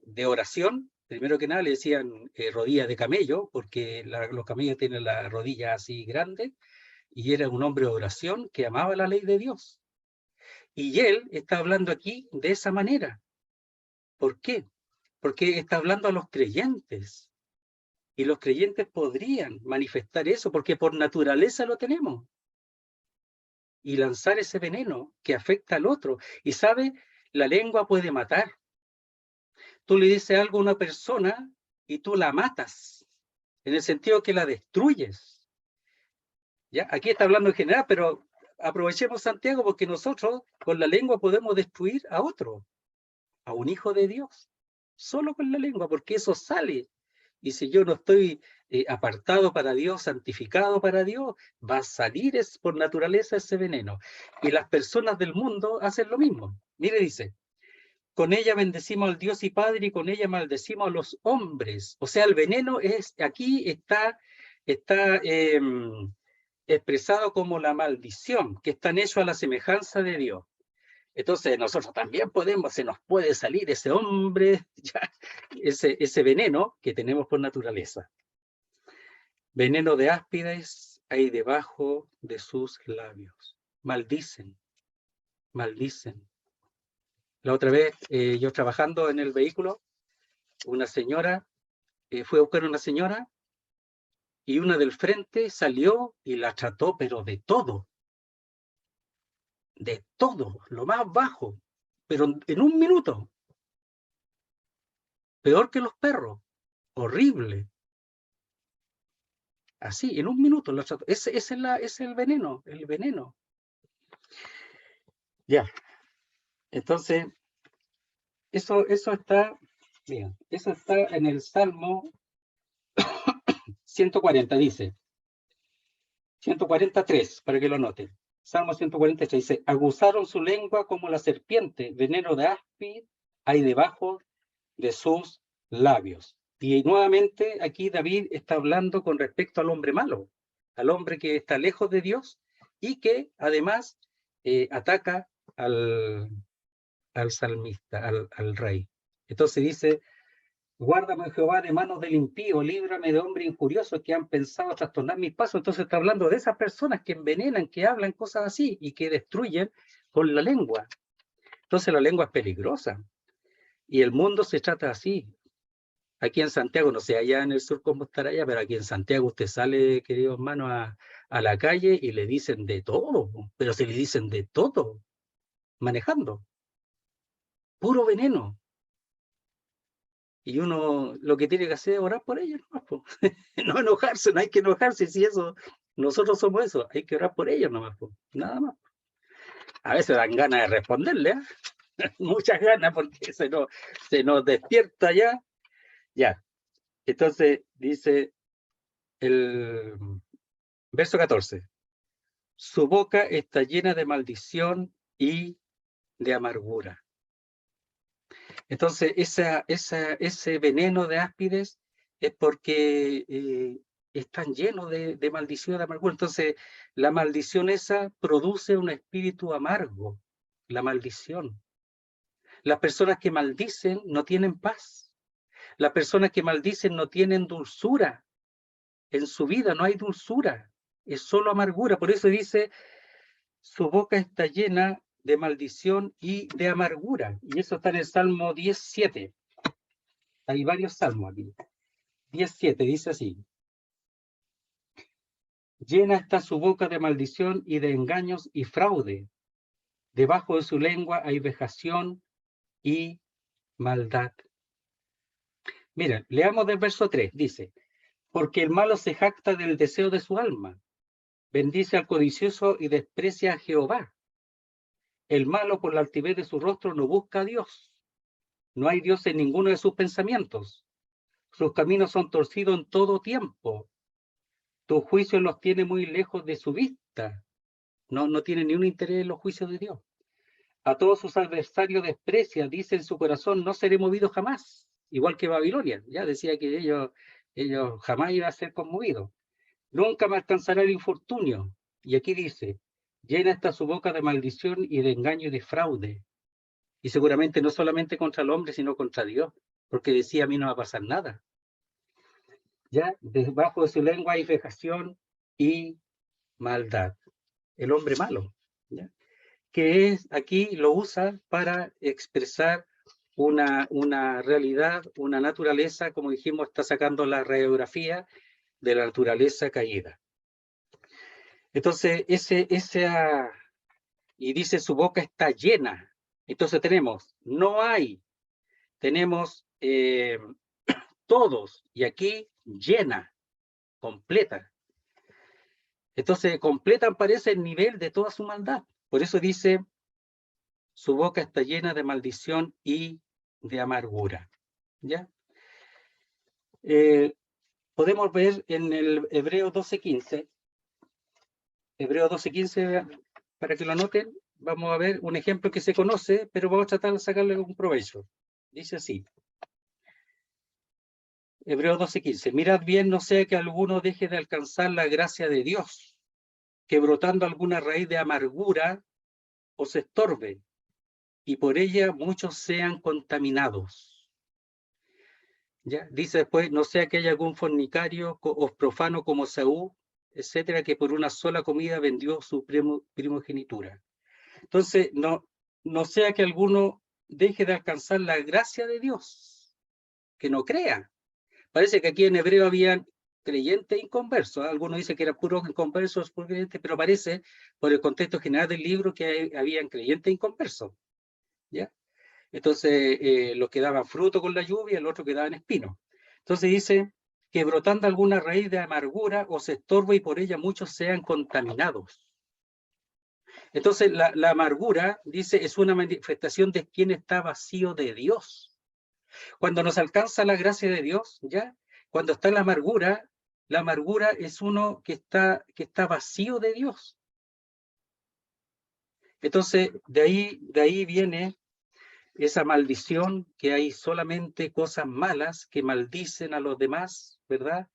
de oración, primero que nada le decían rodillas de camello, porque los camellos tienen la rodilla así grande, y era un hombre de oración que amaba la ley de Dios. Y él está hablando aquí de esa manera. ¿Por qué? Porque está hablando a los creyentes. Y los creyentes podrían manifestar eso, porque por naturaleza lo tenemos. Y lanzar ese veneno que afecta al otro. Y sabe, la lengua puede matar. Tú le dices algo a una persona y tú la matas, en el sentido que la destruyes. ¿Ya? Aquí está hablando en general, pero aprovechemos Santiago porque nosotros con la lengua podemos destruir a otro, a un hijo de Dios, solo con la lengua, porque eso sale. Y si yo no estoy apartado para Dios, santificado para Dios, va a salir por naturaleza ese veneno. Y las personas del mundo hacen lo mismo. Mire, dice, con ella bendecimos al Dios y Padre y con ella maldecimos a los hombres. O sea, el veneno aquí está expresado como la maldición, que están hechos a la semejanza de Dios. Entonces nosotros también podemos, se nos puede salir ese hombre, ya, ese veneno que tenemos por naturaleza. Veneno de áspides hay debajo de sus labios. Maldicen, maldicen. La otra vez, yo trabajando en el vehículo, una señora, fue a buscar una señora, y una del frente salió y la trató, pero de todo, lo más bajo, pero en un minuto. Peor que los perros, horrible. Así, en un minuto lo trató. Ese es el veneno, el veneno. Ya. Entonces, eso está, bien, eso está en el Salmo 140, dice. 143, para que lo noten. Salmo 143 dice, aguzaron su lengua como la serpiente, veneno de áspid hay debajo de sus labios. Y nuevamente aquí David está hablando con respecto al hombre malo, al hombre que está lejos de Dios y que además ataca al salmista, al rey. Entonces dice, guárdame, Jehová, de manos del impío, líbrame de hombres injuriosos que han pensado trastornar mis pasos. Entonces está hablando de esas personas que envenenan, que hablan cosas así y que destruyen con la lengua. Entonces la lengua es peligrosa. Y el mundo se trata así. Aquí en Santiago, no sé allá en el sur cómo estará allá, pero aquí en Santiago usted sale, queridos hermanos, a la calle y le dicen de todo, pero se le dicen de todo, manejando. Puro veneno. Y uno lo que tiene que hacer es orar por ellos, ¿no? No enojarse, no hay que enojarse, si eso, nosotros somos eso, hay que orar por ellos nomás, nada más. A veces dan ganas de responderle, ¿eh? Muchas ganas, porque se nos despierta ya. Ya. Entonces dice el verso 14. Su boca está llena de maldición y de amargura. Entonces, ese veneno de áspides es porque están llenos de maldición, de amargura. Entonces, la maldición esa produce un espíritu amargo, la maldición. Las personas que maldicen no tienen paz. Las personas que maldicen no tienen dulzura. En su vida no hay dulzura, es solo amargura. Por eso dice, su boca está llena de maldición y de amargura. Y eso está en el Salmo 10:7. Hay varios salmos aquí. 10:7 dice así. Llena está su boca de maldición y de engaños y fraude. Debajo de su lengua hay vejación y maldad. Miren, leamos del verso 3. Dice, porque el malo se jacta del deseo de su alma. Bendice al codicioso y desprecia a Jehová. El malo por la altivez de su rostro no busca a Dios. No hay Dios en ninguno de sus pensamientos. Sus caminos son torcidos en todo tiempo. Tus juicios los tiene muy lejos de su vista. No tiene ni un interés en los juicios de Dios. A todos sus adversarios desprecia, dice en su corazón, no seré movido jamás. Igual que Babilonia, ya decía que ellos jamás iban a ser conmovidos. Nunca me alcanzará el infortunio. Y aquí dice, llena está su boca de maldición y de engaño y de fraude. Y seguramente no solamente contra el hombre, sino contra Dios, porque decía, a mí no va a pasar nada. Ya, debajo de su lengua hay vejación y maldad. El hombre malo, ¿ya? Que es, aquí lo usa para expresar una realidad, una naturaleza, como dijimos, está sacando la radiografía de la naturaleza caída. Entonces, y dice su boca está llena. Entonces tenemos, no hay, tenemos todos, y aquí llena, completa. Entonces, completa parece el nivel de toda su maldad. Por eso dice, su boca está llena de maldición y de amargura. ¿Ya? Podemos ver en el Hebreo 12:15. Hebreo 12:15, para que lo anoten, vamos a ver un ejemplo que se conoce, pero vamos a tratar de sacarle un provecho. Dice así. Hebreo 12:15. Mirad bien, no sea que alguno deje de alcanzar la gracia de Dios, que brotando alguna raíz de amargura os estorbe, y por ella muchos sean contaminados. ¿Ya? Dice después, no sea que haya algún fornicario o profano como Saúl, etcétera, que por una sola comida vendió su primogenitura. Entonces, no sea que alguno deje de alcanzar la gracia de Dios, que no crea. Parece que aquí en hebreo habían creyentes e inconversos. Algunos dicen que eran puros inconversos, puros creyentes, pero parece, por el contexto general del libro, que habían creyentes e inconversos. ¿Ya? Entonces, los que daban fruto con la lluvia, el otro que daban espinos. Entonces dice que brotando alguna raíz de amargura os estorba y por ella muchos sean contaminados. Entonces, la amargura, dice, es una manifestación de quien está vacío de Dios. Cuando nos alcanza la gracia de Dios, ¿ya? Cuando está la amargura es uno que está vacío de Dios. Entonces, de ahí viene esa maldición, que hay solamente cosas malas que maldicen a los demás, ¿verdad?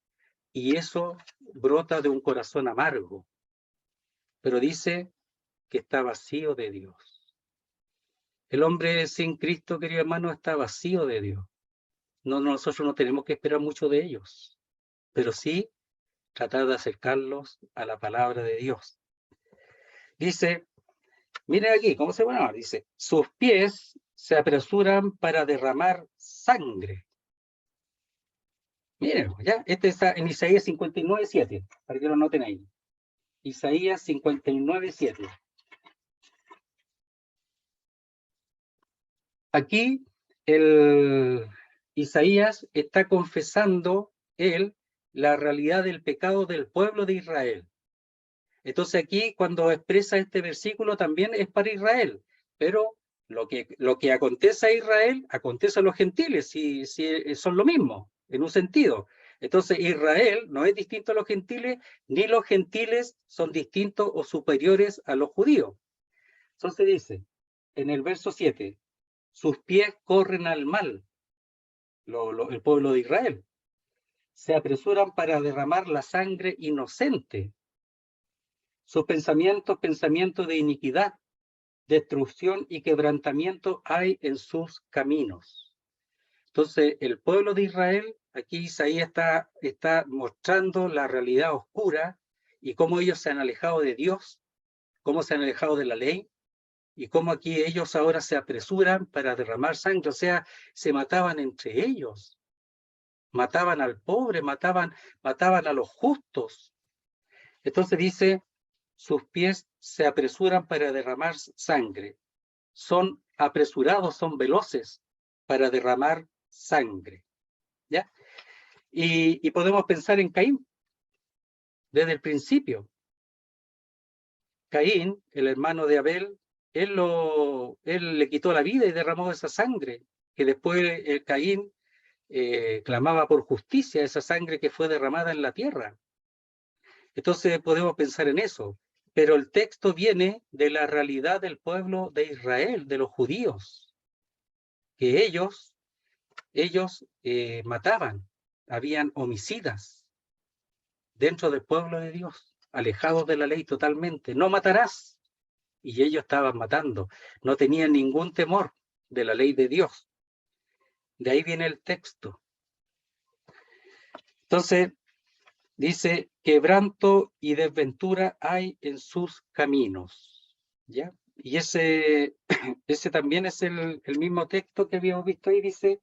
Y eso brota de un corazón amargo. Pero dice que está vacío de Dios. El hombre sin Cristo, querido hermano, está vacío de Dios. Nosotros no tenemos que esperar mucho de ellos, pero sí tratar de acercarlos a la palabra de Dios. Dice, miren aquí, ¿cómo se llama? Dice, sus pies se apresuran para derramar sangre. Miren, ya, este está en Isaías 59:7, para que lo noten ahí. Isaías 59:7. Aquí Isaías está confesando la realidad del pecado del pueblo de Israel. Entonces aquí, cuando expresa este versículo, también es para Israel, pero lo que acontece a Israel, acontece a los gentiles, si son lo mismo, en un sentido. Entonces Israel no es distinto a los gentiles, ni los gentiles son distintos o superiores a los judíos. Entonces dice, en el verso 7, sus pies corren al mal, el pueblo de Israel. Se apresuran para derramar la sangre inocente. Sus pensamientos de iniquidad, destrucción y quebrantamiento hay en sus caminos. Entonces, el pueblo de Israel, aquí Isaías está mostrando la realidad oscura y cómo ellos se han alejado de Dios, cómo se han alejado de la ley, y cómo aquí ellos ahora se apresuran para derramar sangre, o sea, se mataban entre ellos, mataban al pobre, mataban a los justos. Entonces dice, sus pies se apresuran para derramar sangre, son apresurados, son veloces para derramar sangre, ¿ya? Y podemos pensar en Caín, desde el principio. Caín, el hermano de Abel, él le quitó la vida y derramó esa sangre, que después Caín clamaba por justicia, esa sangre que fue derramada en la tierra. Entonces podemos pensar en eso, pero el texto viene de la realidad del pueblo de Israel, de los judíos, que ellos mataban, habían homicidas dentro del pueblo de Dios, alejados de la ley totalmente. No matarás. Y ellos estaban matando. No tenían ningún temor de la ley de Dios. De ahí viene el texto. Entonces, dice, quebranto y desventura hay en sus caminos. ¿Ya? Y ese también es el mismo texto que habíamos visto ahí, dice,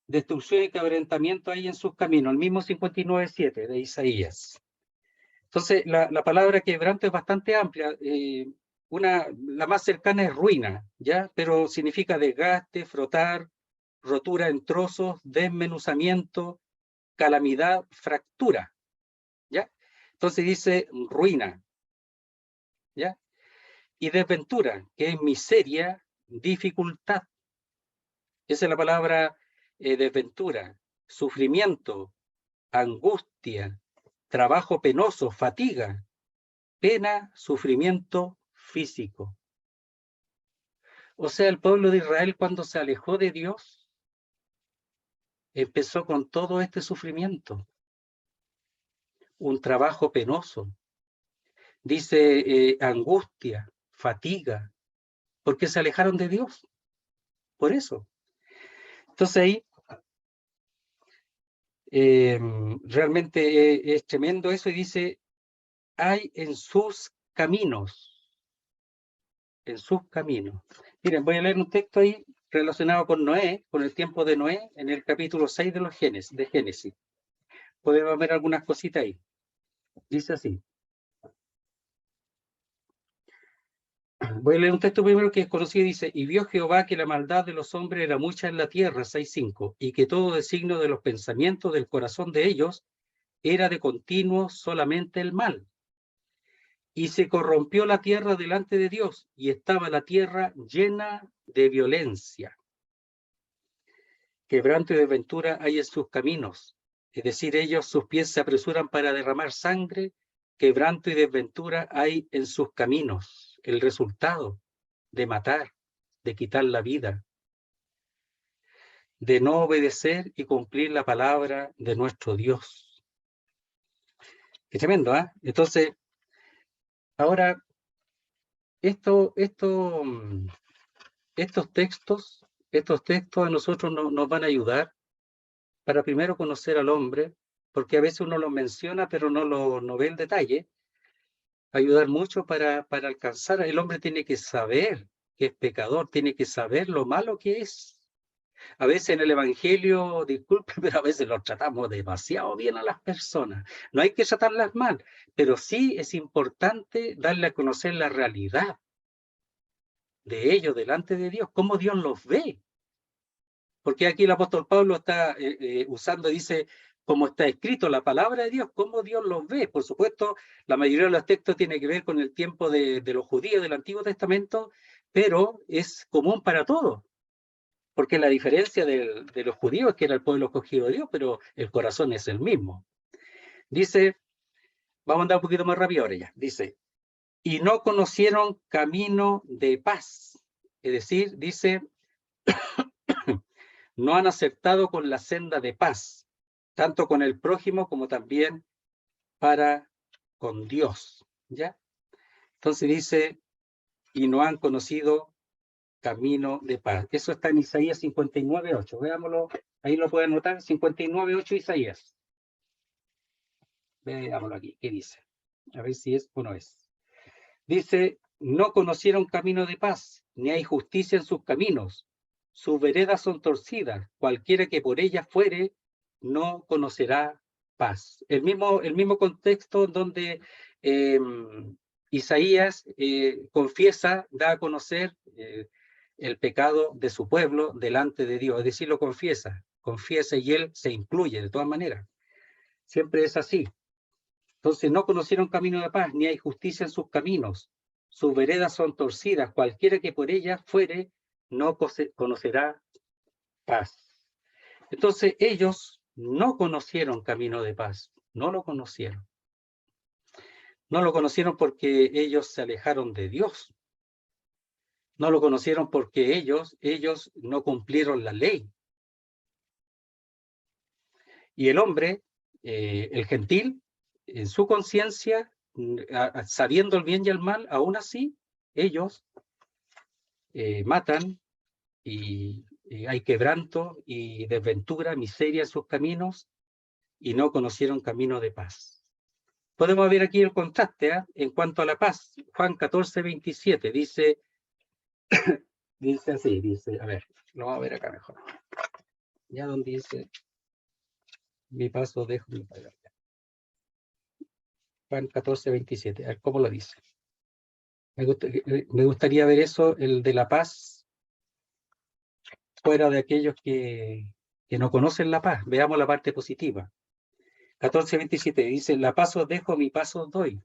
destrucción y quebrantamiento hay en sus caminos, el mismo 59:7 de Isaías. Entonces, la palabra quebranto es bastante amplia. La más cercana es ruina, ¿ya? Pero significa desgaste, frotar, rotura en trozos, desmenuzamiento, calamidad, fractura, ¿ya? Entonces dice ruina, ¿ya? Y desventura, que es miseria, dificultad. Esa es la palabra desventura, sufrimiento, angustia, trabajo penoso, fatiga, pena, sufrimiento físico. O sea, el pueblo de Israel, cuando se alejó de Dios, empezó con todo este sufrimiento, un trabajo penoso, dice angustia, fatiga, porque se alejaron de Dios. Por eso. Entonces ahí realmente es tremendo eso, y dice, hay en sus caminos. En sus caminos. Miren, voy a leer un texto ahí relacionado con Noé, con el tiempo de Noé, en el capítulo 6 de Génesis. Podemos ver algunas cositas ahí. Dice así. Voy a leer un texto primero que es conocido, dice, y vio Jehová que la maldad de los hombres era mucha en la tierra, 6:5, y que todo designio de los pensamientos del corazón de ellos era de continuo solamente el mal. Y se corrompió la tierra delante de Dios, y estaba la tierra llena de violencia. Quebranto y desventura hay en sus caminos, es decir, ellos, sus pies se apresuran para derramar sangre. Quebranto y desventura hay en sus caminos, el resultado de matar, de quitar la vida, de no obedecer y cumplir la palabra de nuestro Dios. Qué tremendo, ¿eh? Entonces, ahora, estos textos a nosotros nos van a ayudar para primero conocer al hombre, porque a veces uno lo menciona, pero no ve el detalle. Ayudar mucho para alcanzar. El hombre tiene que saber que es pecador, tiene que saber lo malo que es. A veces en el Evangelio, disculpe, pero a veces los tratamos demasiado bien a las personas. No hay que tratarlas mal, pero sí es importante darle a conocer la realidad de ellos delante de Dios, cómo Dios los ve. Porque aquí el apóstol Pablo está usando, dice, como está escrito la palabra de Dios, cómo Dios los ve. Por supuesto, la mayoría de los textos tiene que ver con el tiempo de los judíos del Antiguo Testamento, pero es común para todos. Porque la diferencia de los judíos es que era el pueblo escogido de Dios, pero el corazón es el mismo. Dice, vamos a andar un poquito más rápido ahora ya. Dice, y no conocieron camino de paz. Es decir, dice, no han acertado con la senda de paz, tanto con el prójimo como también para con Dios. ¿Ya? Entonces dice, y no han conocido camino de paz. Eso está en Isaías 59:8. Veámoslo, ahí lo pueden notar, 59:8 Isaías. Veámoslo aquí, ¿qué dice? A ver si es o no es. Dice, no conocieron camino de paz, ni hay justicia en sus caminos. Sus veredas son torcidas, cualquiera que por ellas fuere, no conocerá paz. El mismo contexto donde Isaías confiesa, da a conocer el pecado de su pueblo delante de Dios, es decir, lo confiesa y él se incluye de todas maneras. Siempre es así. Entonces no conocieron camino de paz, ni hay justicia en sus caminos. Sus veredas son torcidas, cualquiera que por ellas fuere, no conocerá paz. Entonces ellos no conocieron camino de paz, no lo conocieron. No lo conocieron porque ellos se alejaron de Dios. No lo conocieron porque ellos no cumplieron la ley. Y el hombre, el gentil, en su conciencia, sabiendo el bien y el mal, aún así, ellos matan y hay quebranto y desventura, miseria en sus caminos y no conocieron camino de paz. Podemos ver aquí el contraste en cuanto a la paz. Juan 14:27 dice, dice así, dice, a ver, lo vamos a ver acá mejor. Ya donde dice, mi paso dejo mi palabra. Juan 14:27, a ver cómo lo dice. Me gustaría ver eso, el de la paz, fuera de aquellos que no conocen la paz. Veamos la parte positiva. 14:27 dice, la paz os dejo, mi paz os doy.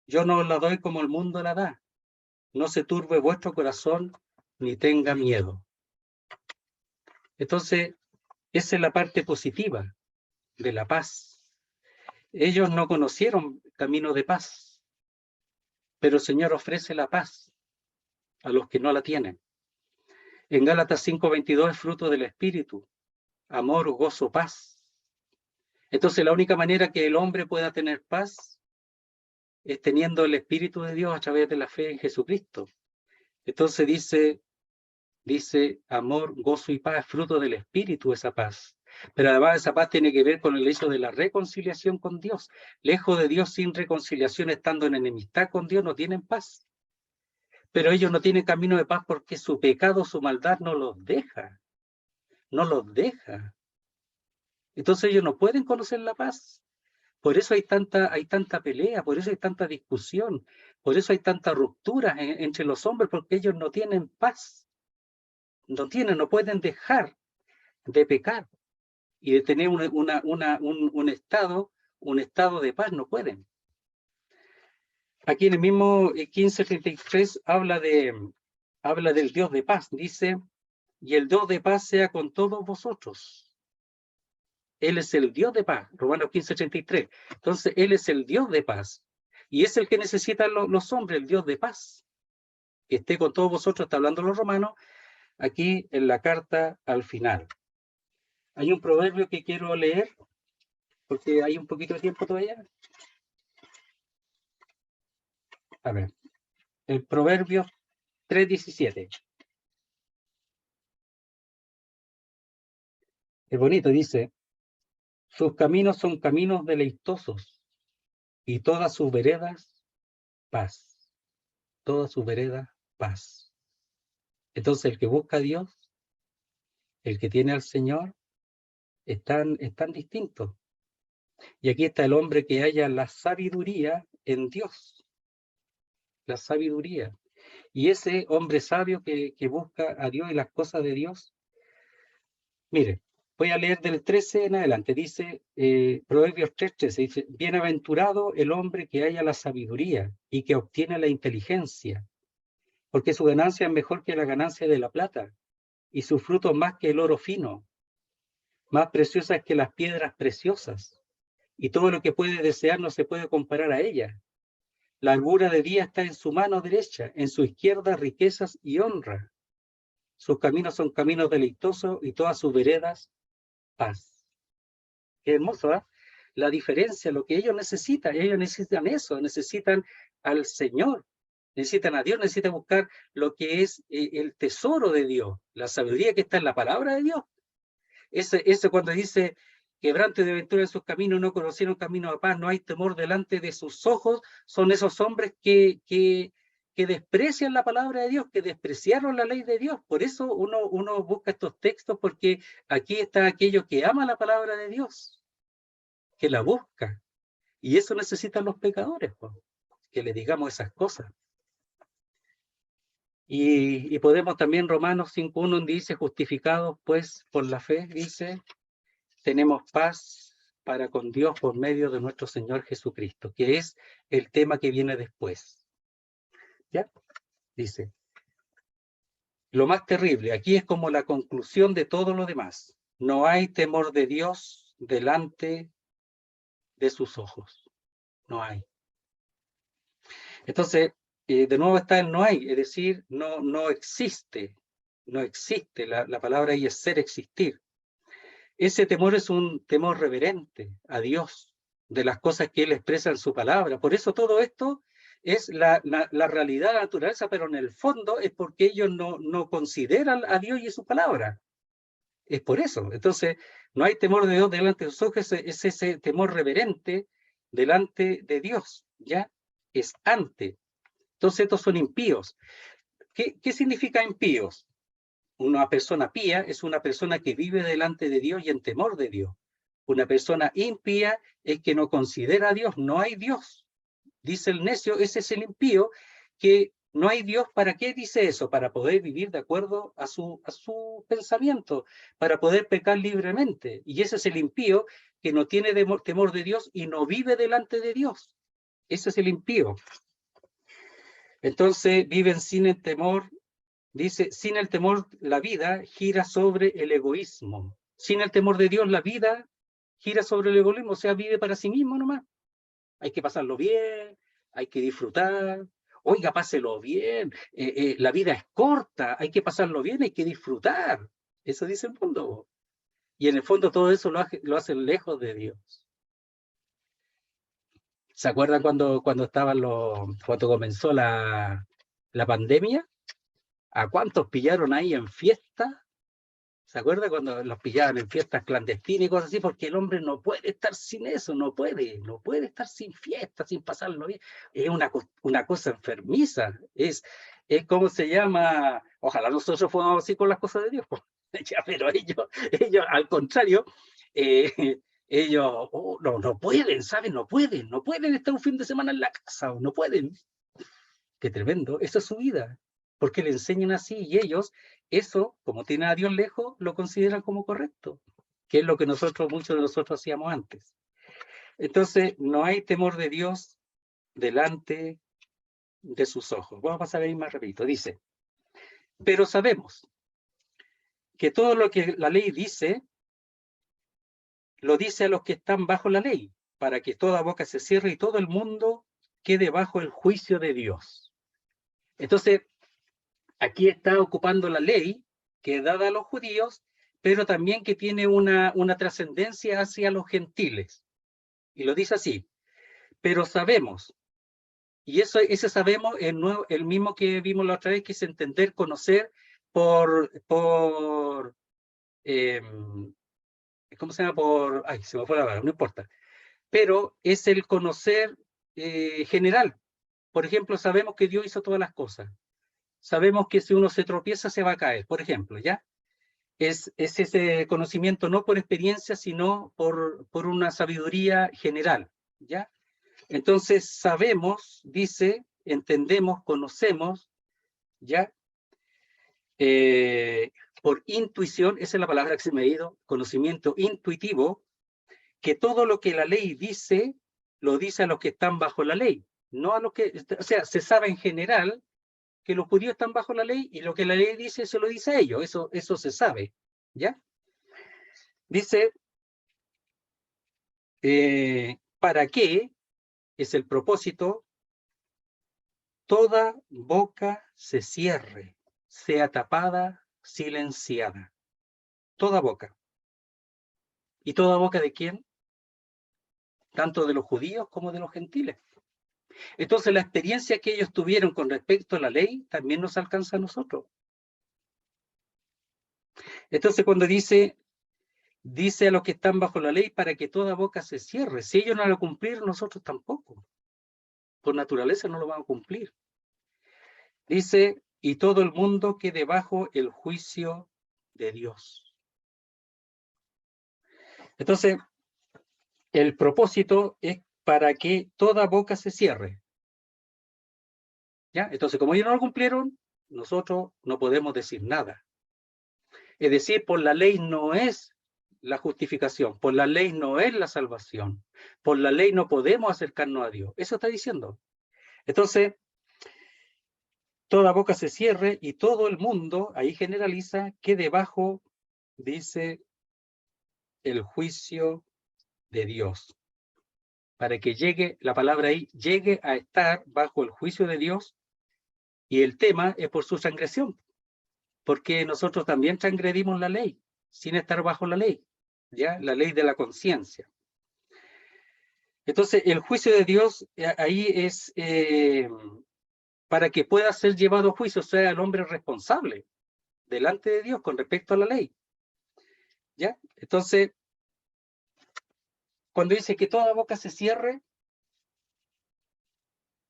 Yo no os la doy como el mundo la da. No se turbe vuestro corazón, ni tenga miedo. Entonces, esa es la parte positiva de la paz. Ellos no conocieron camino de paz, pero el Señor ofrece la paz a los que no la tienen. En Gálatas 5:22 es fruto del Espíritu, amor, gozo, paz. Entonces la única manera que el hombre pueda tener paz es teniendo el Espíritu de Dios a través de la fe en Jesucristo. Entonces dice amor, gozo y paz, fruto del Espíritu esa paz. Pero además esa paz tiene que ver con el hecho de la reconciliación con Dios. Lejos de Dios, sin reconciliación, estando en enemistad con Dios, no tienen paz. Pero ellos no tienen camino de paz porque su pecado, su maldad no los deja. No los deja. Entonces ellos no pueden conocer la paz. Por eso hay tanta pelea, por eso hay tanta discusión, por eso hay tanta ruptura entre los hombres, porque ellos no tienen paz. No pueden dejar de pecar y de tener un estado de paz, no pueden. Aquí en el mismo 15:33 habla del Dios de paz, dice, y el Dios de paz sea con todos vosotros. Él es el Dios de paz, Romanos 15:33. Entonces, Él es el Dios de paz. Y es el que necesitan los hombres, el Dios de paz. Que esté con todos vosotros, está hablando los romanos, aquí en la carta al final. Hay un proverbio que quiero leer, porque hay un poquito de tiempo todavía. A ver, el proverbio 3:17. Es bonito, dice, sus caminos son caminos deleitosos y todas sus veredas, paz. Todas sus veredas, paz. Entonces, el que busca a Dios, el que tiene al Señor, es tan distinto. Y aquí está el hombre que haya la sabiduría en Dios. La sabiduría. Y ese hombre sabio que busca a Dios y las cosas de Dios, mire, voy a leer del 13 en adelante, dice Proverbios 3:13, dice, bienaventurado el hombre que haya la sabiduría y que obtiene la inteligencia, porque su ganancia es mejor que la ganancia de la plata, y su fruto más que el oro fino, más preciosa que las piedras preciosas, y todo lo que puede desear no se puede comparar a ella. La largura de día está en su mano derecha, en su izquierda riquezas y honra. Sus caminos son caminos deleitosos y todas sus veredas paz. Qué hermoso, ¿eh? La diferencia, lo que ellos necesitan eso, necesitan al Señor, necesitan a Dios, necesitan buscar lo que es el tesoro de Dios, la sabiduría que está en la palabra de Dios. Ese cuando dice, quebrante de aventura en sus caminos, no conocieron camino de paz, no hay temor delante de sus ojos, son esos hombres que desprecian la palabra de Dios, que despreciaron la ley de Dios. Por eso uno busca estos textos, porque aquí está aquello que ama la palabra de Dios, que la busca. Y eso necesitan los pecadores, que les digamos esas cosas. Y podemos también, Romanos 5:1 dice, justificados pues por la fe, dice, tenemos paz para con Dios por medio de nuestro Señor Jesucristo, que es el tema que viene después. ¿Ya? Dice, lo más terrible, aquí es como la conclusión de todo lo demás. No hay temor de Dios delante de sus ojos. No hay. Entonces, de nuevo está el no hay, es decir, no existe. No existe. La palabra ahí es ser, existir. Ese temor es un temor reverente a Dios, de las cosas que Él expresa en su palabra. Por eso todo esto es la realidad de la naturaleza, pero en el fondo es porque ellos no consideran a Dios y su palabra. Es por eso. Entonces, no hay temor de Dios delante de sus ojos, es ese temor reverente delante de Dios, ¿ya? Es ante. Entonces, estos son impíos. ¿Qué significa impíos? Una persona pía es una persona que vive delante de Dios y en temor de Dios. Una persona impía es que no considera a Dios, no hay Dios. Dice el necio, ese es el impío, que no hay Dios. ¿Para qué dice eso? Para poder vivir de acuerdo a su pensamiento, para poder pecar libremente. Y ese es el impío que no tiene temor de Dios y no vive delante de Dios. Ese es el impío. Entonces viven sin el temor. Dice, sin el temor la vida gira sobre el egoísmo. Sin el temor de Dios la vida gira sobre el egoísmo, o sea, vive para sí mismo nomás. Hay que pasarlo bien, hay que disfrutar. Oiga, páselo bien, la vida es corta, hay que pasarlo bien, hay que disfrutar. Eso dice el mundo. Y en el fondo todo eso lo hacen lejos de Dios. ¿Se acuerdan cuando comenzó la pandemia? ¿A cuántos pillaron ahí en fiesta? ¿Se acuerda cuando los pillaban en fiestas clandestinas y cosas así? Porque el hombre no puede estar sin eso, no puede estar sin fiesta, sin pasarlo bien. Es una cosa enfermiza, es como se llama, ojalá nosotros fuéramos así con las cosas de Dios, ya, pero ellos al contrario, ellos no pueden, ¿saben? No pueden estar un fin de semana en la casa, no pueden. Qué tremendo, esa es su vida, porque le enseñan así y ellos, eso, como tienen a Dios lejos, lo consideran como correcto, que es lo que muchos de nosotros hacíamos antes. Entonces, no hay temor de Dios delante de sus ojos. Vamos a pasar ahí más rapidito. Dice, pero sabemos que todo lo que la ley dice, lo dice a los que están bajo la ley, para que toda boca se cierre y todo el mundo quede bajo el juicio de Dios. Entonces, aquí está ocupando la ley que es dada a los judíos, pero también que tiene una trascendencia hacia los gentiles. Y lo dice así, pero sabemos, y ese sabemos es el mismo que vimos la otra vez, que es entender, conocer ¿cómo se llama? Ay, se me fue la palabra, no importa. Pero es el conocer general. Por ejemplo, sabemos que Dios hizo todas las cosas. Sabemos que si uno se tropieza se va a caer, por ejemplo, ¿ya? Es ese conocimiento no por experiencia, sino por una sabiduría general, ¿ya? Entonces sabemos, dice, entendemos, conocemos, ¿ya? Por intuición, esa es la palabra que se me ha ido, conocimiento intuitivo, que todo lo que la ley dice, lo dice a los que están bajo la ley, no a los que, o sea, se sabe en general que los judíos están bajo la ley y lo que la ley dice se lo dice a ellos, eso se sabe, ¿ya? Dice, ¿para qué es el propósito? Toda boca se cierre, sea tapada, silenciada. Toda boca. ¿Y toda boca de quién? Tanto de los judíos como de los gentiles. Entonces la experiencia que ellos tuvieron con respecto a la ley también nos alcanza a nosotros. Entonces cuando dice a los que están bajo la ley para que toda boca se cierre. Si ellos no lo van a cumplir, nosotros tampoco. Por naturaleza no lo van a cumplir. Dice, y todo el mundo quede bajo el juicio de Dios. Entonces, el propósito es para que toda boca se cierre. ¿Ya? Entonces, como ellos no lo cumplieron, nosotros no podemos decir nada. Es decir, por la ley no es la justificación, por la ley no es la salvación, por la ley no podemos acercarnos a Dios. Eso está diciendo. Entonces, toda boca se cierre y todo el mundo, ahí generaliza, que debajo, dice, el juicio de Dios. Para que llegue, la palabra ahí, llegue a estar bajo el juicio de Dios, y el tema es por su transgresión, porque nosotros también transgredimos la ley, sin estar bajo la ley, ¿ya? La ley de la conciencia. Entonces, el juicio de Dios ahí es para que pueda ser llevado a juicio, o sea, el hombre responsable delante de Dios con respecto a la ley. ¿Ya? Entonces, cuando dice que toda boca se cierre,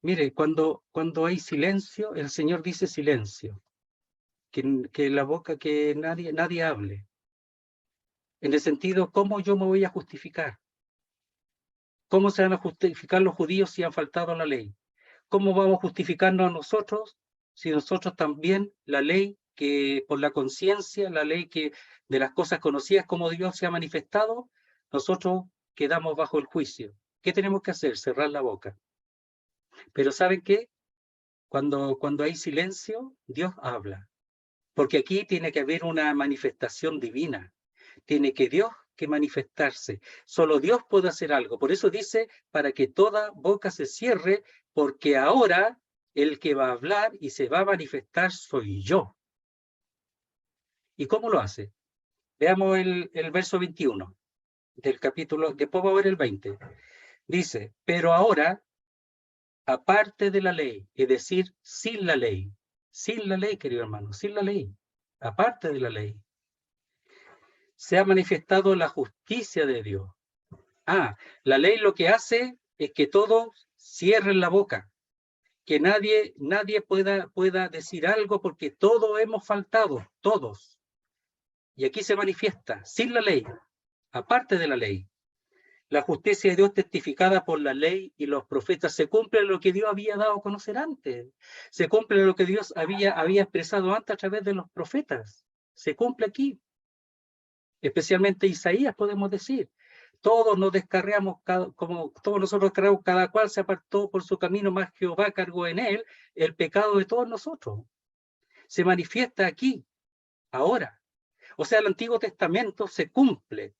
mire, cuando hay silencio, el Señor dice silencio, que la boca, que nadie hable. En el sentido, ¿cómo yo me voy a justificar? ¿Cómo se van a justificar los judíos si han faltado a la ley? ¿Cómo vamos a justificarnos a nosotros si nosotros también la ley que por la conciencia, la ley que de las cosas conocidas como Dios se ha manifestado, nosotros quedamos bajo el juicio? ¿Qué tenemos que hacer? Cerrar la boca. Pero ¿saben qué? Cuando hay silencio, Dios habla. Porque aquí tiene que haber una manifestación divina. Tiene que Dios que manifestarse. Solo Dios puede hacer algo. Por eso dice, para que toda boca se cierre, porque ahora el que va a hablar y se va a manifestar soy yo. ¿Y cómo lo hace? Veamos el verso 21 del capítulo, después va a ver el 20. Dice, pero ahora, aparte de la ley, es decir, sin la ley, sin la ley, querido hermano, sin la ley, aparte de la ley, se ha manifestado la justicia de Dios. La ley lo que hace es que todos cierren la boca, que nadie pueda decir algo porque todos hemos faltado, todos. Y aquí se manifiesta, sin la ley, aparte de la ley. La justicia de Dios testificada por la ley y los profetas se cumple lo que Dios había dado a conocer antes. Se cumple lo que Dios había expresado antes a través de los profetas. Se cumple aquí. Especialmente Isaías, podemos decir. Todos nos descarriamos, como todos nosotros descarriamos, cada cual se apartó por su camino, más Jehová cargó en él el pecado de todos nosotros. Se manifiesta aquí, ahora. O sea, el Antiguo Testamento se cumple.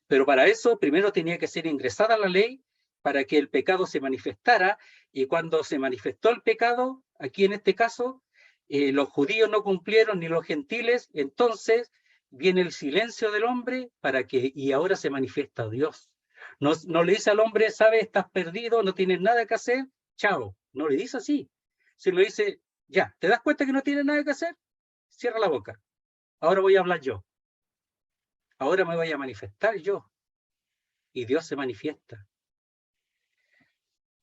Pero para eso primero tenía que ser ingresada la ley para que el pecado se manifestara, y cuando se manifestó el pecado, aquí en este caso, los judíos no cumplieron ni los gentiles, entonces viene el silencio del hombre y ahora se manifiesta Dios. No le dice al hombre, sabes, estás perdido, no tienes nada que hacer, chao. No le dice así. Se lo dice, ya, ¿te das cuenta que no tienes nada que hacer? Cierra la boca. Ahora voy a hablar yo. Ahora me voy a manifestar yo. Y Dios se manifiesta.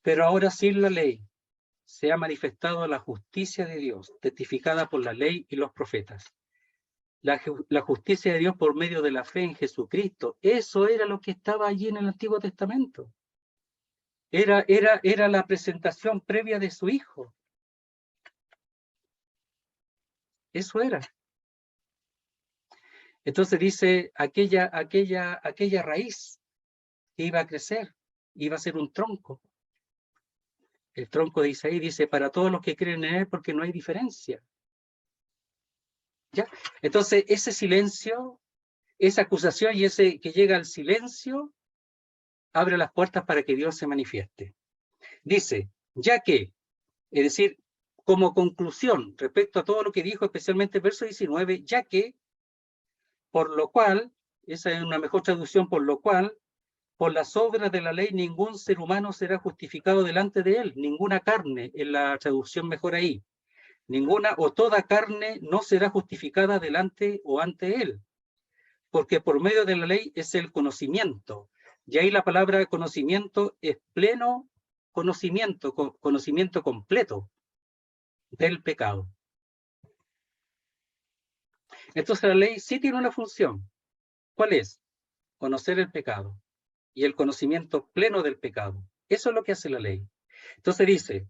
Pero ahora sin la ley se ha manifestado la justicia de Dios, testificada por la ley y los profetas. La justicia de Dios por medio de la fe en Jesucristo. Eso era lo que estaba allí en el Antiguo Testamento. Era la presentación previa de su Hijo. Eso era. Entonces dice, aquella raíz que iba a crecer, iba a ser un tronco. El tronco de Isaí dice, para todos los que creen en él, porque no hay diferencia. ¿Ya? Entonces, ese silencio, esa acusación y ese que llega al silencio, abre las puertas para que Dios se manifieste. Dice, ya que, es decir, como conclusión respecto a todo lo que dijo, especialmente el verso 19, ya que, por lo cual, esa es una mejor traducción, por lo cual, por las obras de la ley ningún ser humano será justificado delante de él, ninguna carne, en la traducción mejor ahí. Ninguna o toda carne no será justificada delante o ante él, porque por medio de la ley es el conocimiento. Y ahí la palabra conocimiento es pleno conocimiento, conocimiento completo del pecado. Entonces la ley sí tiene una función. ¿Cuál es? Conocer el pecado y el conocimiento pleno del pecado. Eso es lo que hace la ley. Entonces dice,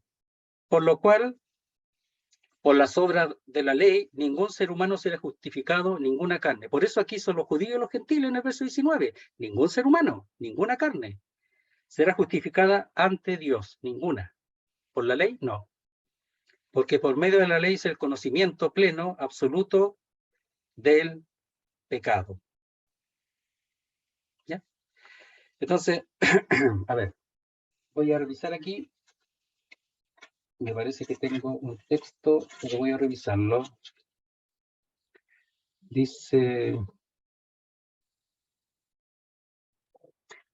por lo cual, por las obras de la ley, ningún ser humano será justificado, ninguna carne. Por eso aquí son los judíos y los gentiles en el verso 19. Ningún ser humano, ninguna carne será justificada ante Dios, ninguna. Por la ley, no. Porque por medio de la ley es el conocimiento pleno, absoluto del pecado. ¿Ya? Entonces, a ver, voy a revisar aquí. Me parece que tengo un texto, pero voy a revisarlo. Dice...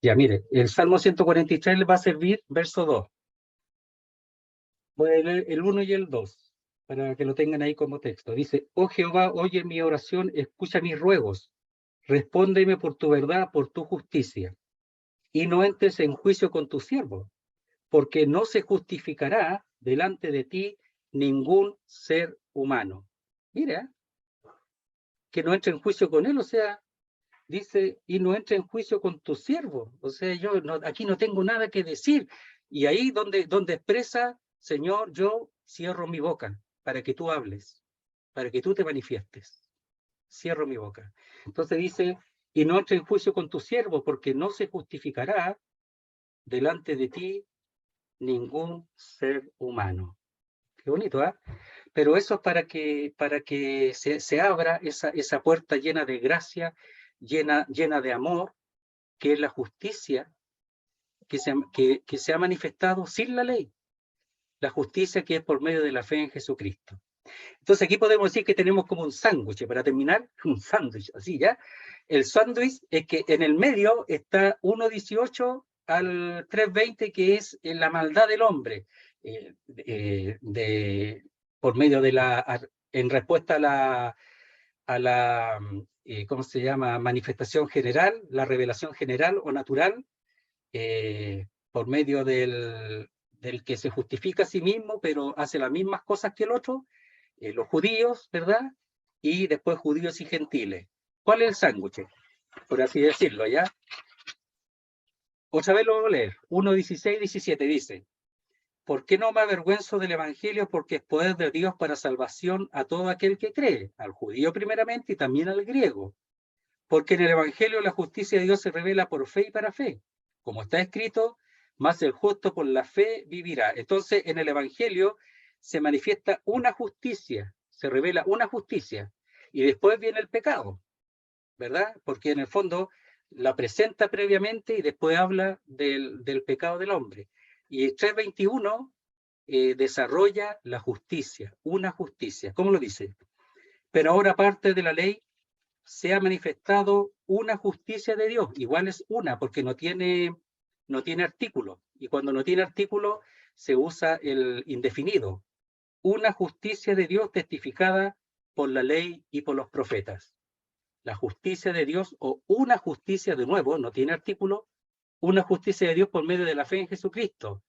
Ya, mire, el Salmo 143 le va a servir, verso 2. Voy a leer el 1 y el 2, para que lo tengan ahí como texto. Dice, oh Jehová, oye mi oración, escucha mis ruegos, respóndeme por tu verdad, por tu justicia, y no entres en juicio con tu siervo, porque no se justificará delante de ti ningún ser humano. Mira, que no entre en juicio con él, o sea, dice, y no entre en juicio con tu siervo. O sea, yo aquí no tengo nada que decir. Y ahí donde expresa, Señor, yo cierro mi boca para que tú hables, para que tú te manifiestes. Cierro mi boca. Entonces dice, y no entre en juicio con tu siervo, porque no se justificará delante de ti ningún ser humano. Qué bonito, ¿eh? Pero eso es para que se abra esa puerta llena de gracia, llena de amor, que es la justicia que se ha manifestado sin la ley. La justicia que es por medio de la fe en Jesucristo. Entonces aquí podemos decir que tenemos como un sándwich, para terminar, un sándwich, así ya. El sándwich es que en el medio está 1:18 al 3:20, que es la maldad del hombre, por medio de en respuesta a la ¿cómo se llama? Manifestación general, la revelación general o natural, por medio del que se justifica a sí mismo, pero hace las mismas cosas que el otro, los judíos, ¿verdad? Y después judíos y gentiles. ¿Cuál es el sándwich? Por así decirlo, ¿ya? Otra vez lo voy a leer. 1:16, 17 dice: ¿por qué no me avergüenzo del Evangelio? Porque es poder de Dios para salvación a todo aquel que cree, al judío primeramente y también al griego. Porque en el Evangelio la justicia de Dios se revela por fe y para fe. Como está escrito, más el justo por la fe vivirá. Entonces, en el Evangelio se manifiesta una justicia, se revela una justicia, y después viene el pecado, ¿verdad? Porque en el fondo la presenta previamente y después habla del pecado del hombre. Y el 3:21 desarrolla la justicia, una justicia. ¿Cómo lo dice? Pero ahora, aparte de la ley, se ha manifestado una justicia de Dios. Igual es una, porque no tiene artículo. Y cuando no tiene artículo, se usa el indefinido. Una justicia de Dios testificada por la ley y por los profetas. La justicia de Dios, o una justicia, de nuevo, no tiene artículo, una justicia de Dios por medio de la fe en Jesucristo,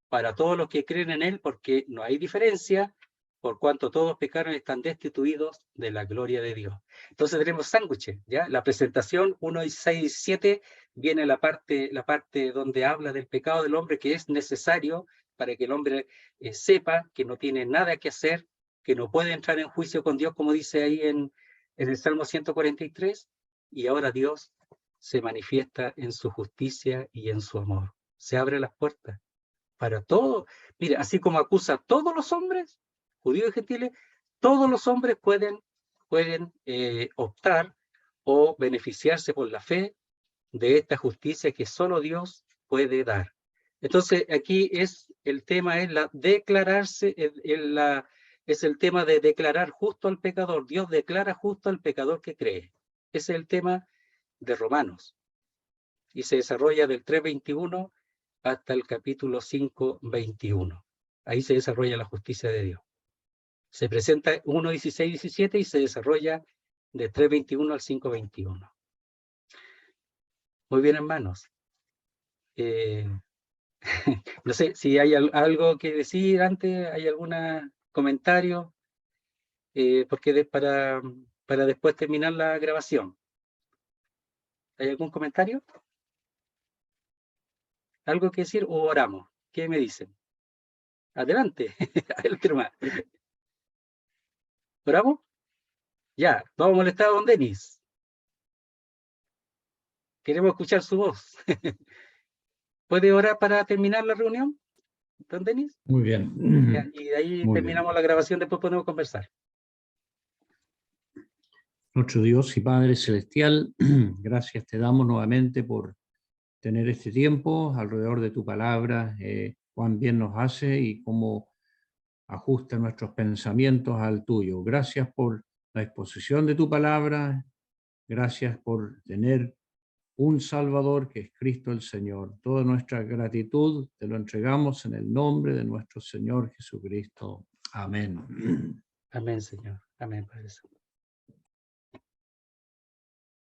para todos los que creen en Él, porque no hay diferencia, por cuanto todos pecaron y están destituidos de la gloria de Dios. Entonces tenemos sándwiches, ¿ya? La presentación 1:6-7 viene la parte donde habla del pecado del hombre, que es necesario para que el hombre sepa que no tiene nada que hacer, que no puede entrar en juicio con Dios, como dice ahí en el Salmo 143, y ahora Dios se manifiesta en su justicia y en su amor. Se abren las puertas para todo. Mira, así como acusa a todos los hombres, judíos y gentiles, todos los hombres pueden optar o beneficiarse por la fe de esta justicia que solo Dios puede dar. Entonces, aquí el tema es declararse, es el tema de declarar justo al pecador. Dios declara justo al pecador que cree. Ese es el tema de Romanos. Y se desarrolla del 3:21 hasta el capítulo 5:21. Ahí se desarrolla la justicia de Dios. Se presenta 1:16-17 y se desarrolla de 3:21 al 5:21. Muy bien, hermanos. No sé si hay algo que decir antes, hay algún comentario, porque para después terminar la grabación. ¿Hay algún comentario? ¿Algo que decir o oramos? ¿Qué me dicen? Adelante, adelante nomás. ¿Oramos? Ya, vamos a molestar a don Denis. Queremos escuchar su voz. ¿Puede orar para terminar la reunión, don Denis? Muy bien. Ya, y de ahí Muy terminamos bien. la grabación, después podemos conversar. Nuestro Dios y Padre Celestial, gracias te damos nuevamente por tener este tiempo alrededor de tu palabra, cuán bien nos hace y cómo ajusta nuestros pensamientos al tuyo. Gracias por la exposición de tu palabra, gracias por tener un Salvador que es Cristo el Señor. Toda nuestra gratitud te lo entregamos en el nombre de nuestro Señor Jesucristo. Amén. Amén, Señor. Amén, Padre Santo.